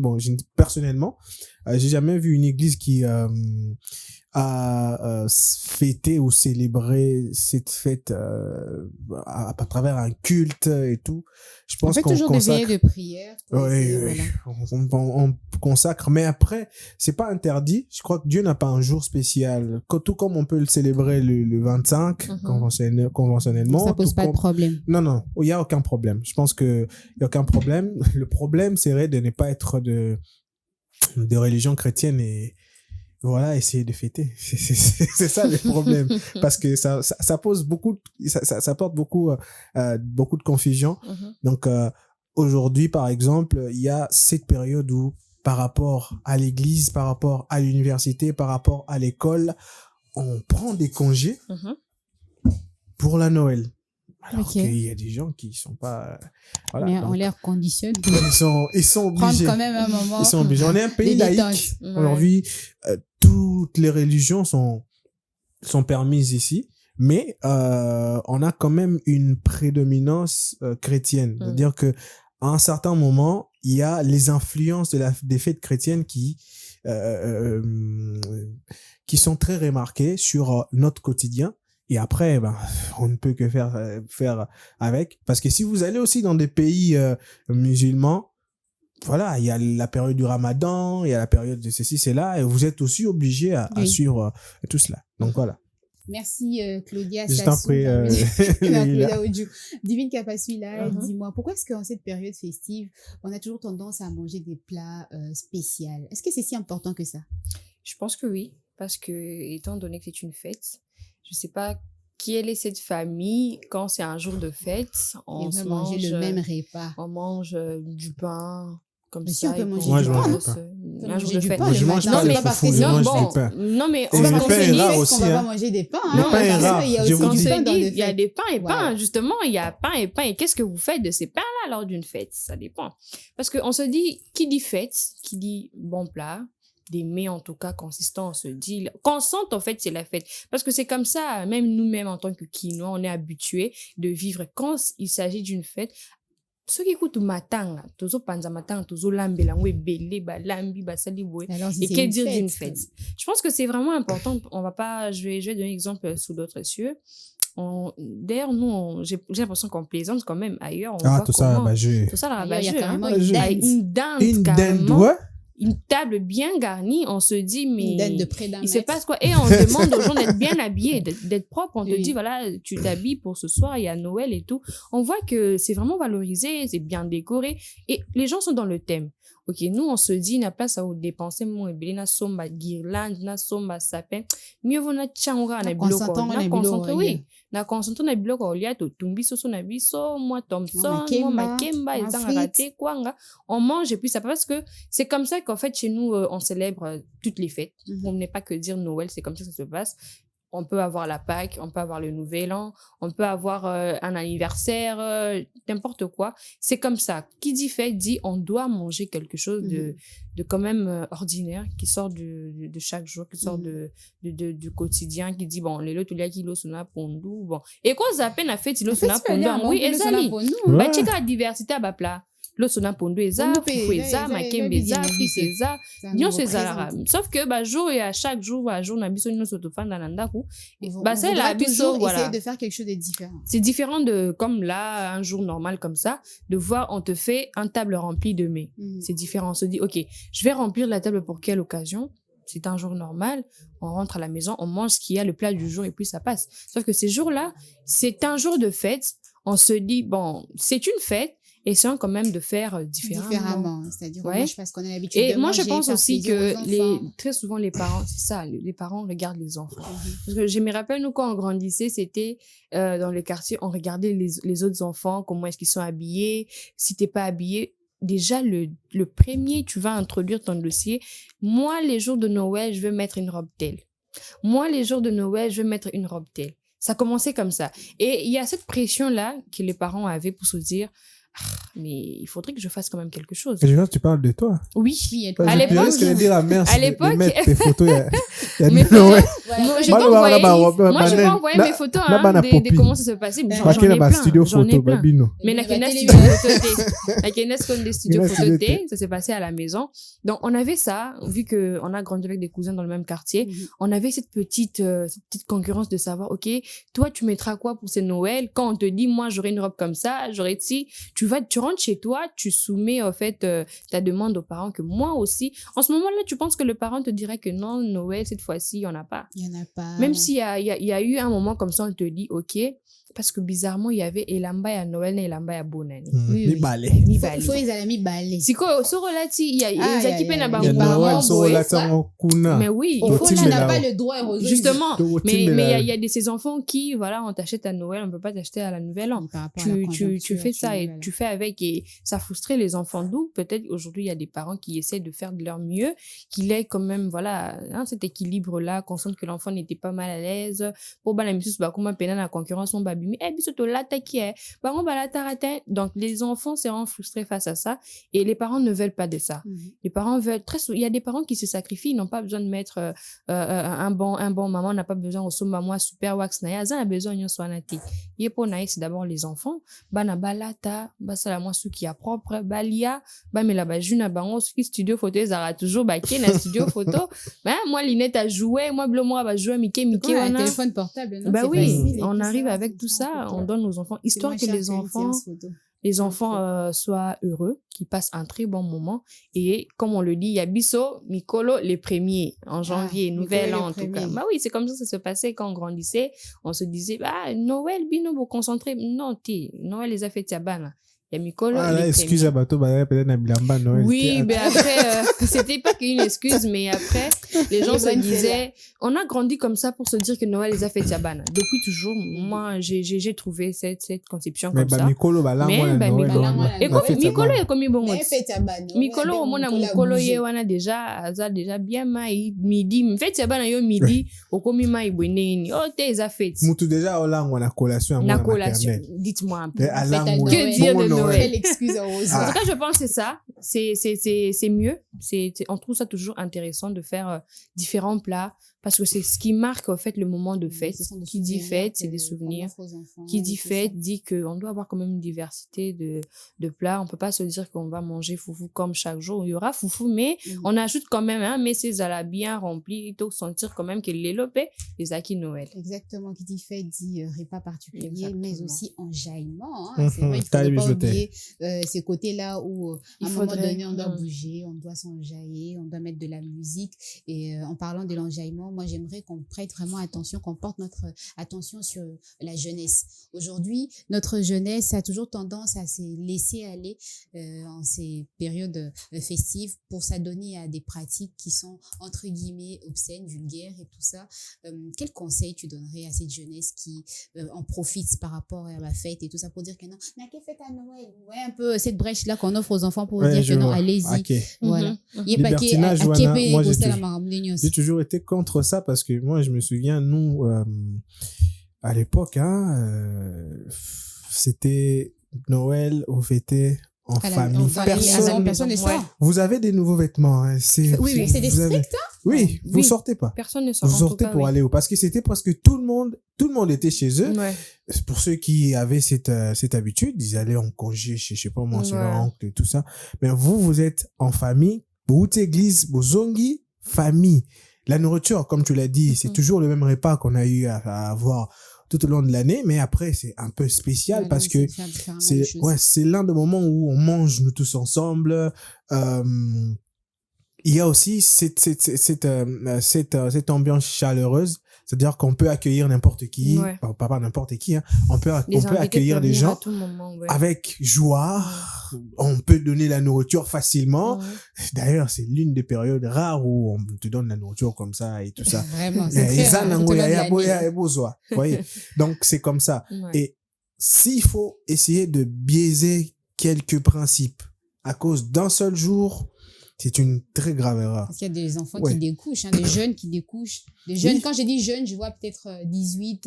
personnellement, j'ai jamais vu une église qui a fêté ou célébré cette fête à travers un culte et tout. Je pense qu'on toujours consacre... des veillées de prière. Oui. On consacre, mais après, c'est pas interdit. Je crois que Dieu n'a pas un jour spécial. Tout comme on peut le célébrer le 25, conventionnellement. Ça pose pas de problème. Non, il y a aucun problème. Je pense que il y a aucun problème. Le problème serait de ne pas être de religion chrétienne et voilà, essayer de fêter. C'est ça le problème. Parce que ça pose beaucoup, ça porte beaucoup de confusion. Donc, aujourd'hui, par exemple, il y a cette période où, par rapport à l'église, par rapport à l'université, par rapport à l'école, on prend des congés pour la Noël. Alors qu'il y a des gens qui sont pas... Voilà, mais on les conditionne. Ils sont obligés. Prendre quand même un moment. Ils sont obligés. On est un pays laïque. Aujourd'hui, toutes les religions sont permises ici, mais on a quand même une prédominance chrétienne. C'est-à-dire que à un certain moment, il y a les influences des fêtes chrétiennes qui sont très remarquées sur notre quotidien. Et après, on ne peut que faire avec. Parce que si vous allez aussi dans des pays musulmans, voilà, il y a la période du Ramadan, il y a la période de ceci, c'est là, et vous êtes aussi obligé à suivre tout cela. Donc voilà. Merci Claudia Je t'en Sassou. prie. Claudia Oudjou. Divine Kapassuila, dis-moi, pourquoi est-ce qu'en cette période festive, on a toujours tendance à manger des plats spéciaux? Est-ce que c'est si important que ça? Je pense que oui, parce que étant donné que c'est une fête, je sais pas quelle est cette famille quand c'est un jour de fête, on se mange le même repas. On mange du pain. Comme mais ça, si on peut manger moi, du je pain, mange un jour de fête. Moi, je mange pas le le foufou, je mange du pain. Non, mais on va se dire aussi, qu'on va pas manger des pains. Le pain est rare. Il y a aussi du pain dans le il y a fait. des pains et pains. Justement, il y a pain et pain. Et qu'est-ce que vous faites de ces pains-là lors d'une fête? Ça dépend. Parce qu'on se dit, qui dit fête, qui dit bon plat, des mets en tout cas consistants, on se dit, qu'on sente en fait c'est la fête. Parce que c'est comme ça, même nous-mêmes en tant que Quinois, on est habitués de vivre quand il s'agit d'une fête. Ceux qui écoutent matanga, tozo panza matanga, tozo lambela, ngwe belé, ba lambi, ba saliboé. Et qu'est dire d'une fête? Je pense que c'est vraiment important. On va pas, je vais donner un exemple sous d'autres cieux. D'ailleurs, nous, j'ai l'impression qu'on plaisante quand même ailleurs. On voit tout ça, tout ça, là, il y a carrément une dinde, carrément. Ouais. Une table bien garnie, on se dit, mais de près d'un il se passe quoi? Et on demande aux gens d'être bien habillés, d'être propres. On te dit, voilà, tu t'habilles pour ce soir, il y a Noël et tout. On voit que c'est vraiment valorisé, c'est bien décoré. Et les gens sont dans le thème. Ok, nous, on se dit, n'a pas ça où dépenser, mon ébélé, na somba guirlande, na somba sapin. Mieux vaut na tchangra, na biloko. Na concentré, oui. Na concentré, na biloko, olia, to tumbi, soso, na biso, moi, Thompson, moi, makemba, et zangate, kwanga. On mange et puis ça parce que c'est comme ça qu'en fait, chez nous, on célèbre toutes les fêtes. On n'est pas que dire Noël, c'est comme ça que ça se passe. On peut avoir la Pâques, on peut avoir le Nouvel An, on peut avoir un anniversaire, n'importe quoi. C'est comme ça. Qui dit fête dit on doit manger quelque chose de quand même ordinaire, qui sort de chaque jour, qui sort du quotidien, qui dit bon, les lots, il y a qui l'osona pondu, bon. Et quoi, ça peine à fait, il l'osona pondu, oui, et ça, bah, tu as diversité à bas plat. L'osona pondu, eza, fufu, eza, makembe, eza, fils, eza, nyon, c'est ça. Sauf que, bah, jour et à chaque jour, on a besoin de nous fan dans l'andaku. Bah, c'est la biso, voilà. Essayer de faire quelque chose de différent. C'est différent de, comme là, un jour normal comme ça, de voir, on te fait un table remplie de mets. C'est différent. On se dit, ok, je vais remplir la table pour quelle occasion? C'est un jour normal. On rentre à la maison, on mange ce qu'il y a, le plat du jour, et puis ça passe. Sauf que ces jours-là, c'est un jour de fête. On se dit, bon, c'est une fête. Essayons quand même de faire différemment. C'est-à-dire parce qu'on a l'habitude et de moi, manger, je pense aussi que très souvent, les parents, c'est ça, les parents regardent les enfants. Parce que je me rappelle, nous, quand on grandissait, c'était dans les quartiers, on regardait les autres enfants, comment est-ce qu'ils sont habillés. Si t'es pas habillé, déjà, le premier, tu vas introduire ton dossier. Moi, les jours de Noël, je veux mettre une robe telle. Moi, les jours de Noël, je veux mettre une robe telle. Ça commençait comme ça. Et il y a cette pression-là que les parents avaient pour se dire, mais il faudrait que je fasse quand même quelque chose. Et je vois que tu parles de toi. Oui. À l'époque, je dire à mère, à l'époque, mettre tes photos. Moi, je vais envoyer mes photos de comment ça se passait. J'en ai plein. Mais la studio photo, ça s'est passé à la maison. Donc, on avait ça, vu qu'on a grandi avec des cousins dans le même quartier. On avait cette petite concurrence de savoir, ok, toi, tu mettras quoi pour ces Noël? Quand on te dit, moi, j'aurai une robe comme ça, j'aurai si tu rentres chez toi, tu soumets en fait ta demande aux parents que moi aussi. En ce moment-là, tu penses que le parent te dirait que non, Noël, cette fois-ci, il n'y en a pas. Il n'y en a pas. Même s'il y a eu un moment comme ça, on te dit, ok, parce que bizarrement, il y avait Elamba à Noël et Elamba à Bonani. Mi balé. Il faut les amis balé. Si quoi, sur relati, il y a des équipes à Bango. mais oui, il faut n'a pas le droit. Justement. Mais il y a de ces enfants qui, voilà, on t'achète à Noël, on ne peut pas t'acheter à la Nouvelle An. Tu fais ça et tu fais avec et ça frustrait les enfants. D'où peut-être aujourd'hui, il y a des parents qui essaient de faire de leur mieux, qu'il ait quand même, voilà, cet équilibre-là, qu'on sente que l'enfant n'était pas mal à l'aise. Pour la mission, comment peiner la concurrence, on babi. Mais donc les enfants seront frustrés face à ça et les parents ne veulent pas de ça. Les parents veulent il y a des parents qui se sacrifient, ils n'ont pas besoin de mettre un bon maman n'a pas besoin au sommet moi super wax na yaza a besoin yon soanati yepo na c'est d'abord les enfants bana balata basala moi ce qui est propre balia ba mais la bajuna bango ce qui studio photo ezara toujours baké na studio photo moi Linette a joué moi bleu moi va jouer Mickey un téléphone portable non, bah oui facile, on arrive avec tout ça on donne aux enfants histoire que les enfants les enfants soient heureux, qu'ils passent un très bon moment. Et comme on le dit, il y a Bisso, Mikolo, les premiers, en janvier, nouvel an en tout cas. Bah oui, c'est comme ça se passait quand on grandissait. On se disait, Noël, Bino, vous concentrez. Non, Noël, les a fait Tiabana. Il y a Mikolo. Là, excuse à Bateau, peut-être Nabilamba, Noël. Oui, mais après, c'était pas qu'une excuse, mais après, les gens se disaient, on a grandi comme ça pour se dire que Noël les a fait Tiabana. Depuis toujours, moi, j'ai trouvé cette conception comme ça. Mikolo, Mikolo est comme bon. Mikolo, au moins, Mikolo, on a déjà bien maï, midi, me fait Tiabana, yo midi, au comme maï, bonne, oh, t'es a fait. Moutou déjà, on a collation. La collation, dites-moi un peu. Que dire de Noël. Excuse en tout cas, je pense que c'est ça. C'est mieux. On trouve ça toujours intéressant de faire différents plats parce que c'est ce qui marque en fait le moment de fête. Qui dit fête, c'est des souvenirs. Qui dit fête, dit qu'on doit avoir quand même une diversité de plats. On peut pas se dire qu'on va manger foufou comme chaque jour. Il y aura foufou, mais on ajoute quand même mais ces alas bien remplis. Il faut sentir quand même que les lopés, les acquis Noël. Exactement. Qui dit fête, dit repas particulier, exactement. Mais aussi enjaillement. C'est vrai qu'il ne faut pas oublier ces côtés-là où à un moment donné, on doit bouger, on doit s'enjailler, on doit mettre de la musique. Et en parlant de l'enjaillement, moi, j'aimerais qu'on prête vraiment attention, qu'on porte notre attention sur la jeunesse. Aujourd'hui, notre jeunesse a toujours tendance à se laisser aller en ces périodes festives pour s'adonner à des pratiques qui sont, entre guillemets, obscènes, vulgaires et tout ça. Quel conseil tu donnerais à cette jeunesse qui en profite par rapport à la fête et tout ça pour dire que non, mais à quelle fête à Noël? Ouais, un peu cette brèche-là qu'on offre aux enfants pour dire que non, allez-y. Okay. Voilà. Libertinage, moi, j'ai toujours été contre ça parce que moi, je me souviens, nous, à l'époque, c'était Noël, on fêtait en famille. Personne ne sort. Vous avez des nouveaux vêtements. Oui, c'est des stricts, Oui, vous sortez pas. Personne ne sort. Vous sortez pour aller où? Parce que c'était presque tout le monde était chez eux. Ouais. Pour ceux qui avaient cette habitude, ils allaient en congé chez, je sais pas moi, chez leur oncle et tout ça. Mais vous êtes en famille. Vous église, vous zongi, famille. La nourriture, comme tu l'as dit, c'est toujours le même repas qu'on a eu à avoir tout au long de l'année, mais après, c'est un peu spécial parce que c'est l'un des moments où on mange nous tous ensemble. Il y a aussi cette ambiance chaleureuse, c'est-à-dire qu'on peut accueillir n'importe qui, pas n'importe qui, on peut accueillir des gens avec joie, on peut donner la nourriture facilement. D'ailleurs, c'est l'une des périodes rares où on te donne la nourriture comme ça et tout ça. Vraiment, vous voyez. Donc, c'est comme ça. Et s'il faut essayer de biaiser quelques principes à cause d'un seul jour, c'est une très grave erreur. Parce qu'il y a des enfants qui découchent, des jeunes qui découchent. Des jeunes, quand je dis jeunes, je vois peut-être entre 18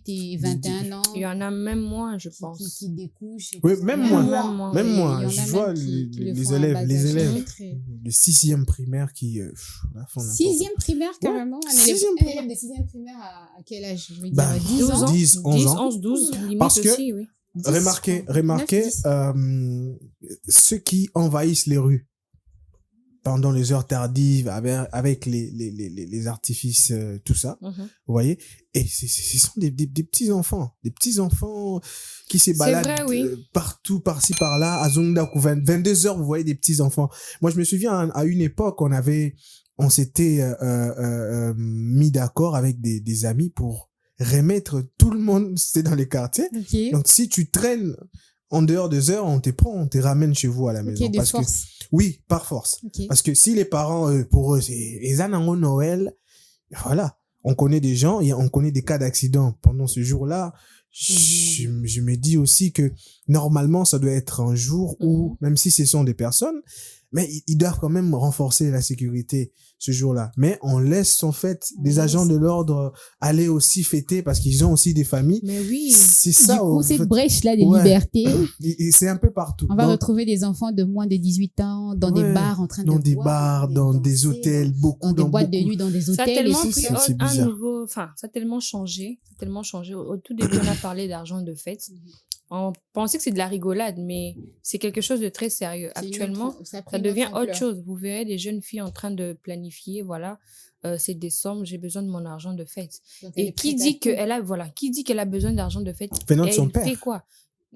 et 21 ans. Il y en a même moins, je pense. Qui découchent. Oui, même moi. Je vois les élèves de 6e primaire qui... 6e primaire, carrément? Sixième primaire. Élèves de 6e primaire à quel âge? Je veux dire 10 ans? 10, 11 ans. 12, limite parce que, aussi, oui. Remarquez, ceux qui envahissent les rues pendant les heures tardives avec les artifices, tout ça, vous voyez, et ce sont des petits enfants qui se baladent partout, par-ci, par-là, à Zonda, 22h, vous voyez des petits enfants. Moi, je me souviens, à une époque, on s'était mis d'accord avec des amis pour remettre tout le monde, c'était dans les quartiers. Okay. Donc, si tu traînes en dehors des heures, on te prend, on te ramène chez vous à la maison. Parce que, oui, par force. Parce que si les parents, pour eux, c'est Noël, voilà. On connaît des gens, on connaît des cas d'accident pendant ce jour-là. Je me dis aussi que normalement, ça doit être un jour où, même si ce sont des personnes, mais ils doivent quand même renforcer la sécurité ce jour-là. Mais on laisse en fait des agents de l'ordre aller aussi fêter parce qu'ils ont aussi des familles. Mais oui. C'est ça. Du coup, cette brèche-là de liberté. C'est un peu partout. On va retrouver des enfants de moins de 18 ans dans des bars en train de boire. Dans des bars, dans des hôtels, dans des boîtes de nuit, dans des hôtels. Ça a tellement changé. Au tout début, on a parlé d'argent de fête. On pensait que c'est de la rigolade, mais c'est quelque chose de très sérieux. Actuellement, ça devient autre chose. Vous verrez des jeunes filles en train de planifier, voilà, c'est décembre, j'ai besoin de mon argent de fête. Et qui dit qu'elle a besoin d'argent de fête, elle fait quoi?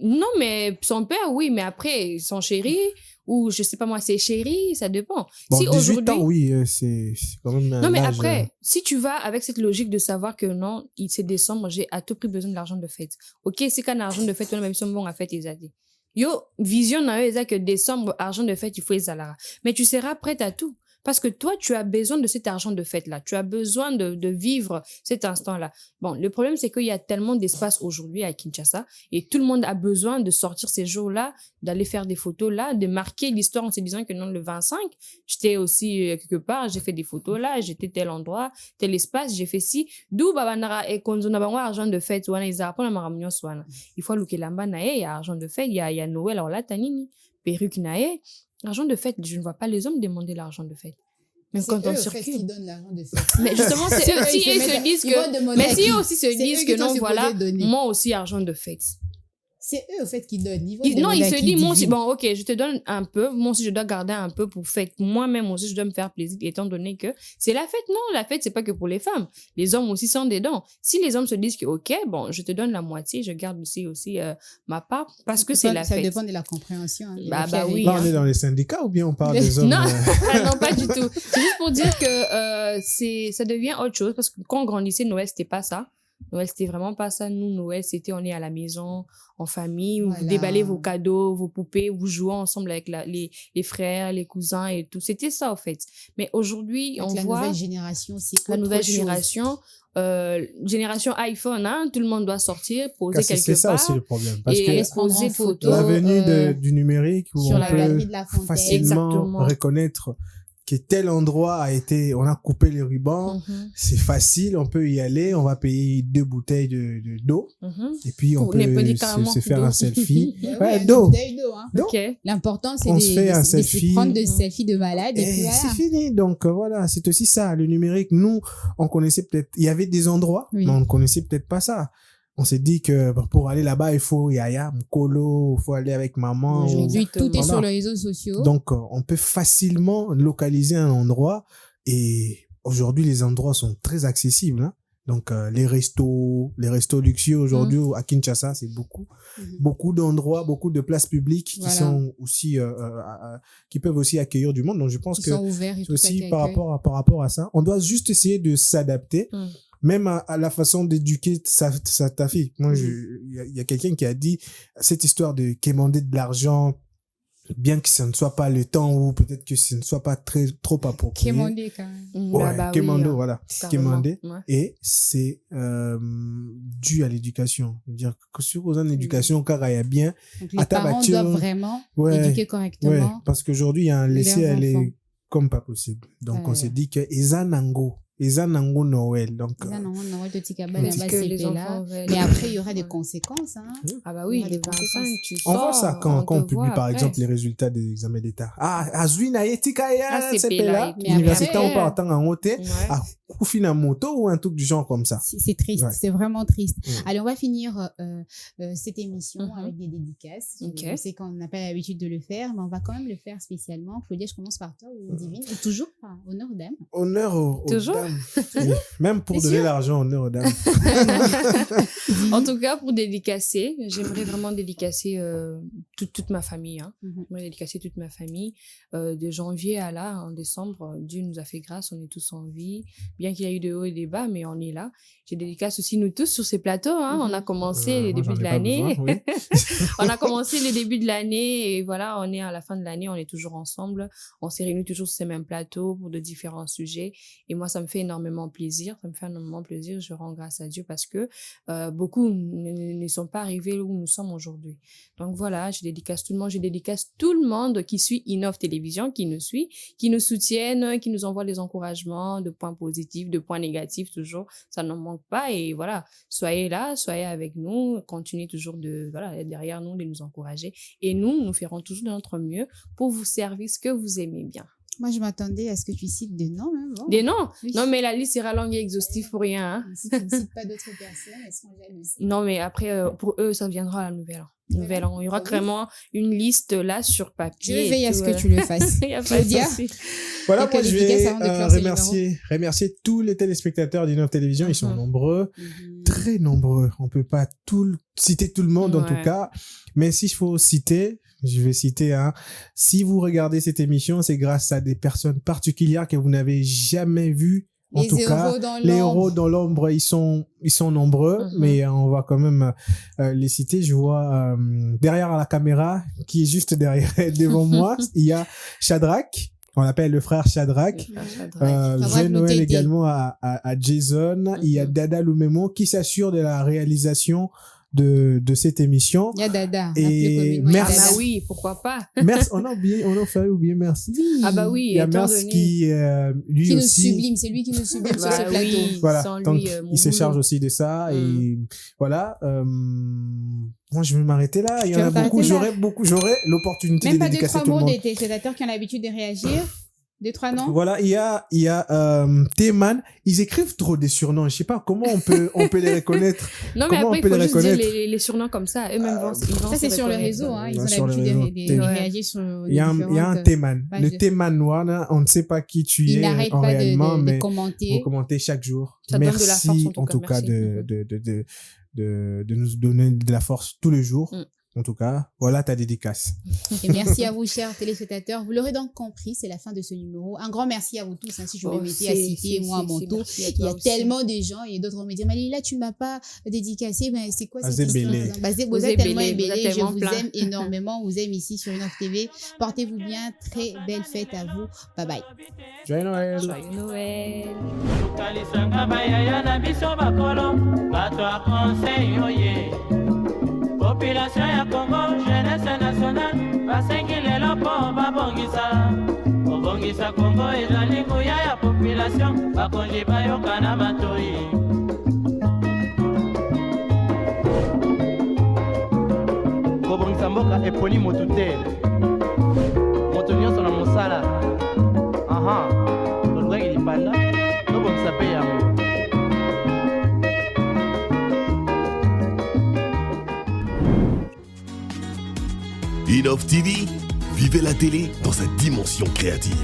Non, mais son père, oui, mais après, son chéri, ou je sais pas moi, ses chéris, ça dépend. Bon, Si 18 ans, aujourd'hui- oui, c'est quand même un Non, mais âge, après, si tu vas avec cette logique de savoir que non, c'est décembre, j'ai à tout prix besoin de l'argent de fête. Ok, c'est qu'un argent de fête, on a même si on va fête, ils ont dit. Yo, vision, na yo, que décembre, argent de fête, il faut les salaires. Mais tu seras prête à tout. Parce que toi, tu as besoin de cet argent de fête-là. Tu as besoin de vivre cet instant-là. Bon, le problème, c'est qu'il y a tellement d'espace aujourd'hui à Kinshasa et tout le monde a besoin de sortir ces jours-là, d'aller faire des photos là, de marquer l'histoire en se disant que non, le 25, j'étais aussi quelque part, j'ai fait des photos là, j'étais tel endroit, tel espace, j'ai fait ci. D'où, babandara, et quand on a besoin d'argent de fête, il faut allouer lamba nae, il y a argent de fête, il y a Noël, alors là, tanini, perruque nae. L'argent de fête, je ne vois pas les hommes demander l'argent de fête. Même quand on circule. C'est eux, en fait, qui donnent l'argent de fête. Mais justement, c'est eux, si ils se disent que, mais si eux aussi se disent que non, voilà, moi aussi argent de fête. C'est eux, au fait, qui donnent. Non, ils se disent, moi aussi, bon, ok, je te donne un peu, moi aussi, je dois garder un peu pour fête. Moi-même aussi, je dois me faire plaisir, étant donné que c'est la fête. Non, la fête, c'est pas que pour les femmes. Les hommes aussi sont dedans. Si les hommes se disent que, ok, bon, je te donne la moitié, je garde aussi ma part, parce que c'est la fête. Ça dépend de la compréhension. Bah oui. Là, on est dans les syndicats ou bien on parle des hommes? Non, non, pas du tout. C'est juste pour dire que ça devient autre chose, parce que quand on grandissait, Noël, c'était pas ça. Noël, c'était vraiment pas ça. Nous, Noël, c'était on est à la maison, en famille, vous déballez vos cadeaux, vos poupées, vous jouez ensemble avec les frères, les cousins et tout. C'était ça, en fait. Mais aujourd'hui, on voit... La nouvelle génération, c'est la nouvelle génération, génération iPhone, hein, tout le monde doit sortir, poser quelque part. C'est ça aussi le problème. Parce que poser photos. L'avenue du numérique où on peut facilement reconnaître que tel endroit on a coupé les rubans, c'est facile, on peut y aller, on va payer 2 bouteilles d'eau, et puis on peut se faire un selfie. D'eau. Okay. L'important, c'est de prendre des selfies de malade, et puis voilà. C'est fini. Donc, voilà, c'est aussi ça, le numérique. Nous, on connaissait peut-être, il y avait des endroits, mais on ne connaissait peut-être pas ça. On s'est dit que pour aller là-bas, il faut yaya, mkolo, il faut aller avec maman. Aujourd'hui, tout est sur les réseaux sociaux. Donc, on peut facilement localiser un endroit. Et aujourd'hui, les endroits sont très accessibles. Hein. Donc, les restos luxueux aujourd'hui à Kinshasa, c'est beaucoup d'endroits, beaucoup de places publiques qui sont aussi, qui peuvent aussi accueillir du monde. Donc, je pense que c'est aussi par rapport à ça. On doit juste essayer de s'adapter. Même à la façon d'éduquer ta fille. Moi, il y a quelqu'un qui a dit cette histoire de quémander de l'argent, bien que ce ne soit pas le temps ou peut-être que ce ne soit pas trop approprié. Quémander quand même. Ouais, quémander, voilà. Quémander. Ouais. Et c'est dû à l'éducation. C'est-à-dire que sur aux en éducation, car il y a bien. Donc, les parents doivent vraiment éduquer correctement. Ouais, parce qu'aujourd'hui, il y a un laisser-aller comme pas possible. Donc, on s'est dit que Ezanango. Noël. Donc, Noël de Tikaba, mais après, il y aura des conséquences. Hein. Ah bah oui, les 25, tu sors. On voit ça quand on publie, par exemple, les résultats des examens d'État. Azwina Etikaya, c'est là. L'université, on part en hôtel. Koufina moto ou un truc du genre comme ça. C'est triste, c'est vraiment triste. Allez, on va finir cette émission avec des dédicaces. Je sais qu'on n'a pas l'habitude de le faire, mais on va quand même le faire spécialement. Claudia, je commence par toi ou Divine. Et toujours, honneur aux dames. Honneur aux toujours dames. Oui. Même pour donner l'argent, honneur aux dames. En tout cas, pour dédicacer, j'aimerais vraiment dédicacer toute ma famille. Hein. J'aimerais dédicacer toute ma famille. De janvier à là, en décembre, Dieu nous a fait grâce, on est tous en vie. Bien qu'il y a eu des hauts et des bas, mais on est là. J'ai dédicace aussi nous tous sur ces plateaux. Hein. On a commencé les débuts de l'année. On a commencé les débuts de l'année et voilà, on est à la fin de l'année, on est toujours ensemble. On s'est réunis toujours sur ces mêmes plateaux pour de différents sujets. Et moi, ça me fait énormément plaisir. Ça me fait énormément plaisir. Je rends grâce à Dieu parce que beaucoup ne sont pas arrivés où nous sommes aujourd'hui. Donc voilà, je dédicace tout le monde. Je dédicace tout le monde qui suit Innov Télévision, qui nous suit, qui nous soutiennent, qui nous envoie des encouragements, de points positifs, de points négatifs toujours. Ça n'en manque pas et voilà, soyez là, soyez avec nous, continuez toujours d'être derrière nous, de nous encourager et nous ferons toujours de notre mieux pour vous servir ce que vous aimez bien. Moi, je m'attendais à ce que tu cites des noms. Hein, bon. Des noms? Oui. Non, mais la liste sera longue et exhaustive pour rien. Hein. Si tu ne cites pas d'autres personnes, elles seront jalouses. Non, mais après, pour eux, ça viendra à la nouvelle. Il y aura vraiment une liste là sur papier. Je veille à ce que tu le fasses. Il y a pas de souci. Voilà, moi je vais remercier tous les téléspectateurs d'Innov Télévision. Ils sont nombreux. très nombreux. On peut pas citer tout le monde en tout cas. Mais si il faut citer, je vais citer un. Si vous regardez cette émission, c'est grâce à des personnes particulières que vous n'avez jamais vues. En tout cas, les héros dans l'ombre, ils sont nombreux, mais on va quand même les citer. Je vois derrière la caméra, qui est juste devant moi, il y a Shadrach. On l'appelle le frère Shadrach. J'ai Noël également à Jason. Il y a Dada Lumemo qui s'assure de la réalisation de cette émission. Il y a Dada. Et merci. Ah oui, pourquoi pas. Merci. On a failli oublier merci. Oui. Ah bah oui. Il y a Merci qui lui qui aussi. Nous sublime. C'est lui qui nous sublime sur ce plateau. Oui, voilà. Donc lui, il se charge aussi de ça et voilà. Moi, je vais m'arrêter là. Il y en a beaucoup. J'aurais l'opportunité de dédicacer tout le monde. Même pas 2-3 mots des téléspectateurs qui ont l'habitude de réagir. 2-3 noms. Voilà, il y a T-Man. Ils écrivent trop des surnoms. Je sais pas comment on peut les reconnaître. Non, mais après, il faut juste dire les surnoms comme ça. Eux-mêmes vont ça, c'est sur le réseau. Hein. Ils ont l'habitude de réagir sur il y a un T-Man. Le T-Man noir, là, on ne sait pas qui tu es en réellement, mais vous commentez chaque jour. Ça merci donne de la force, en tout cas de nous donner de la force tous les jours. En tout cas, voilà ta dédicace. Et merci à vous, chers téléspectateurs. Vous l'aurez donc compris, c'est la fin de ce numéro. Un grand merci à vous tous. Hein, si je me mettais à citer, moi, à mon tour, il y a tellement de gens et d'autres vont me dire, mais là, tu ne m'as pas dédicacé. Ben, c'est quoi cette histoire? Vous êtes tellement ébélé. Je vous aime énormément. Vous aime ici sur Inoff TV. Portez-vous bien. Très belle fête à vous. Bye bye. Joyeux Noël. Joyeux Noël. Population ya Congo, jeunesse nationale, basengi lelo po babongisa Congo ezali nguya ya population, bakonzi bayoka na matoi. Kobongisa mboka eponi motu te, moto nyonso na mosala. Tolukaki lipanda, tobongisa pe yango. Inoff TV, vivez la télé dans sa dimension créative.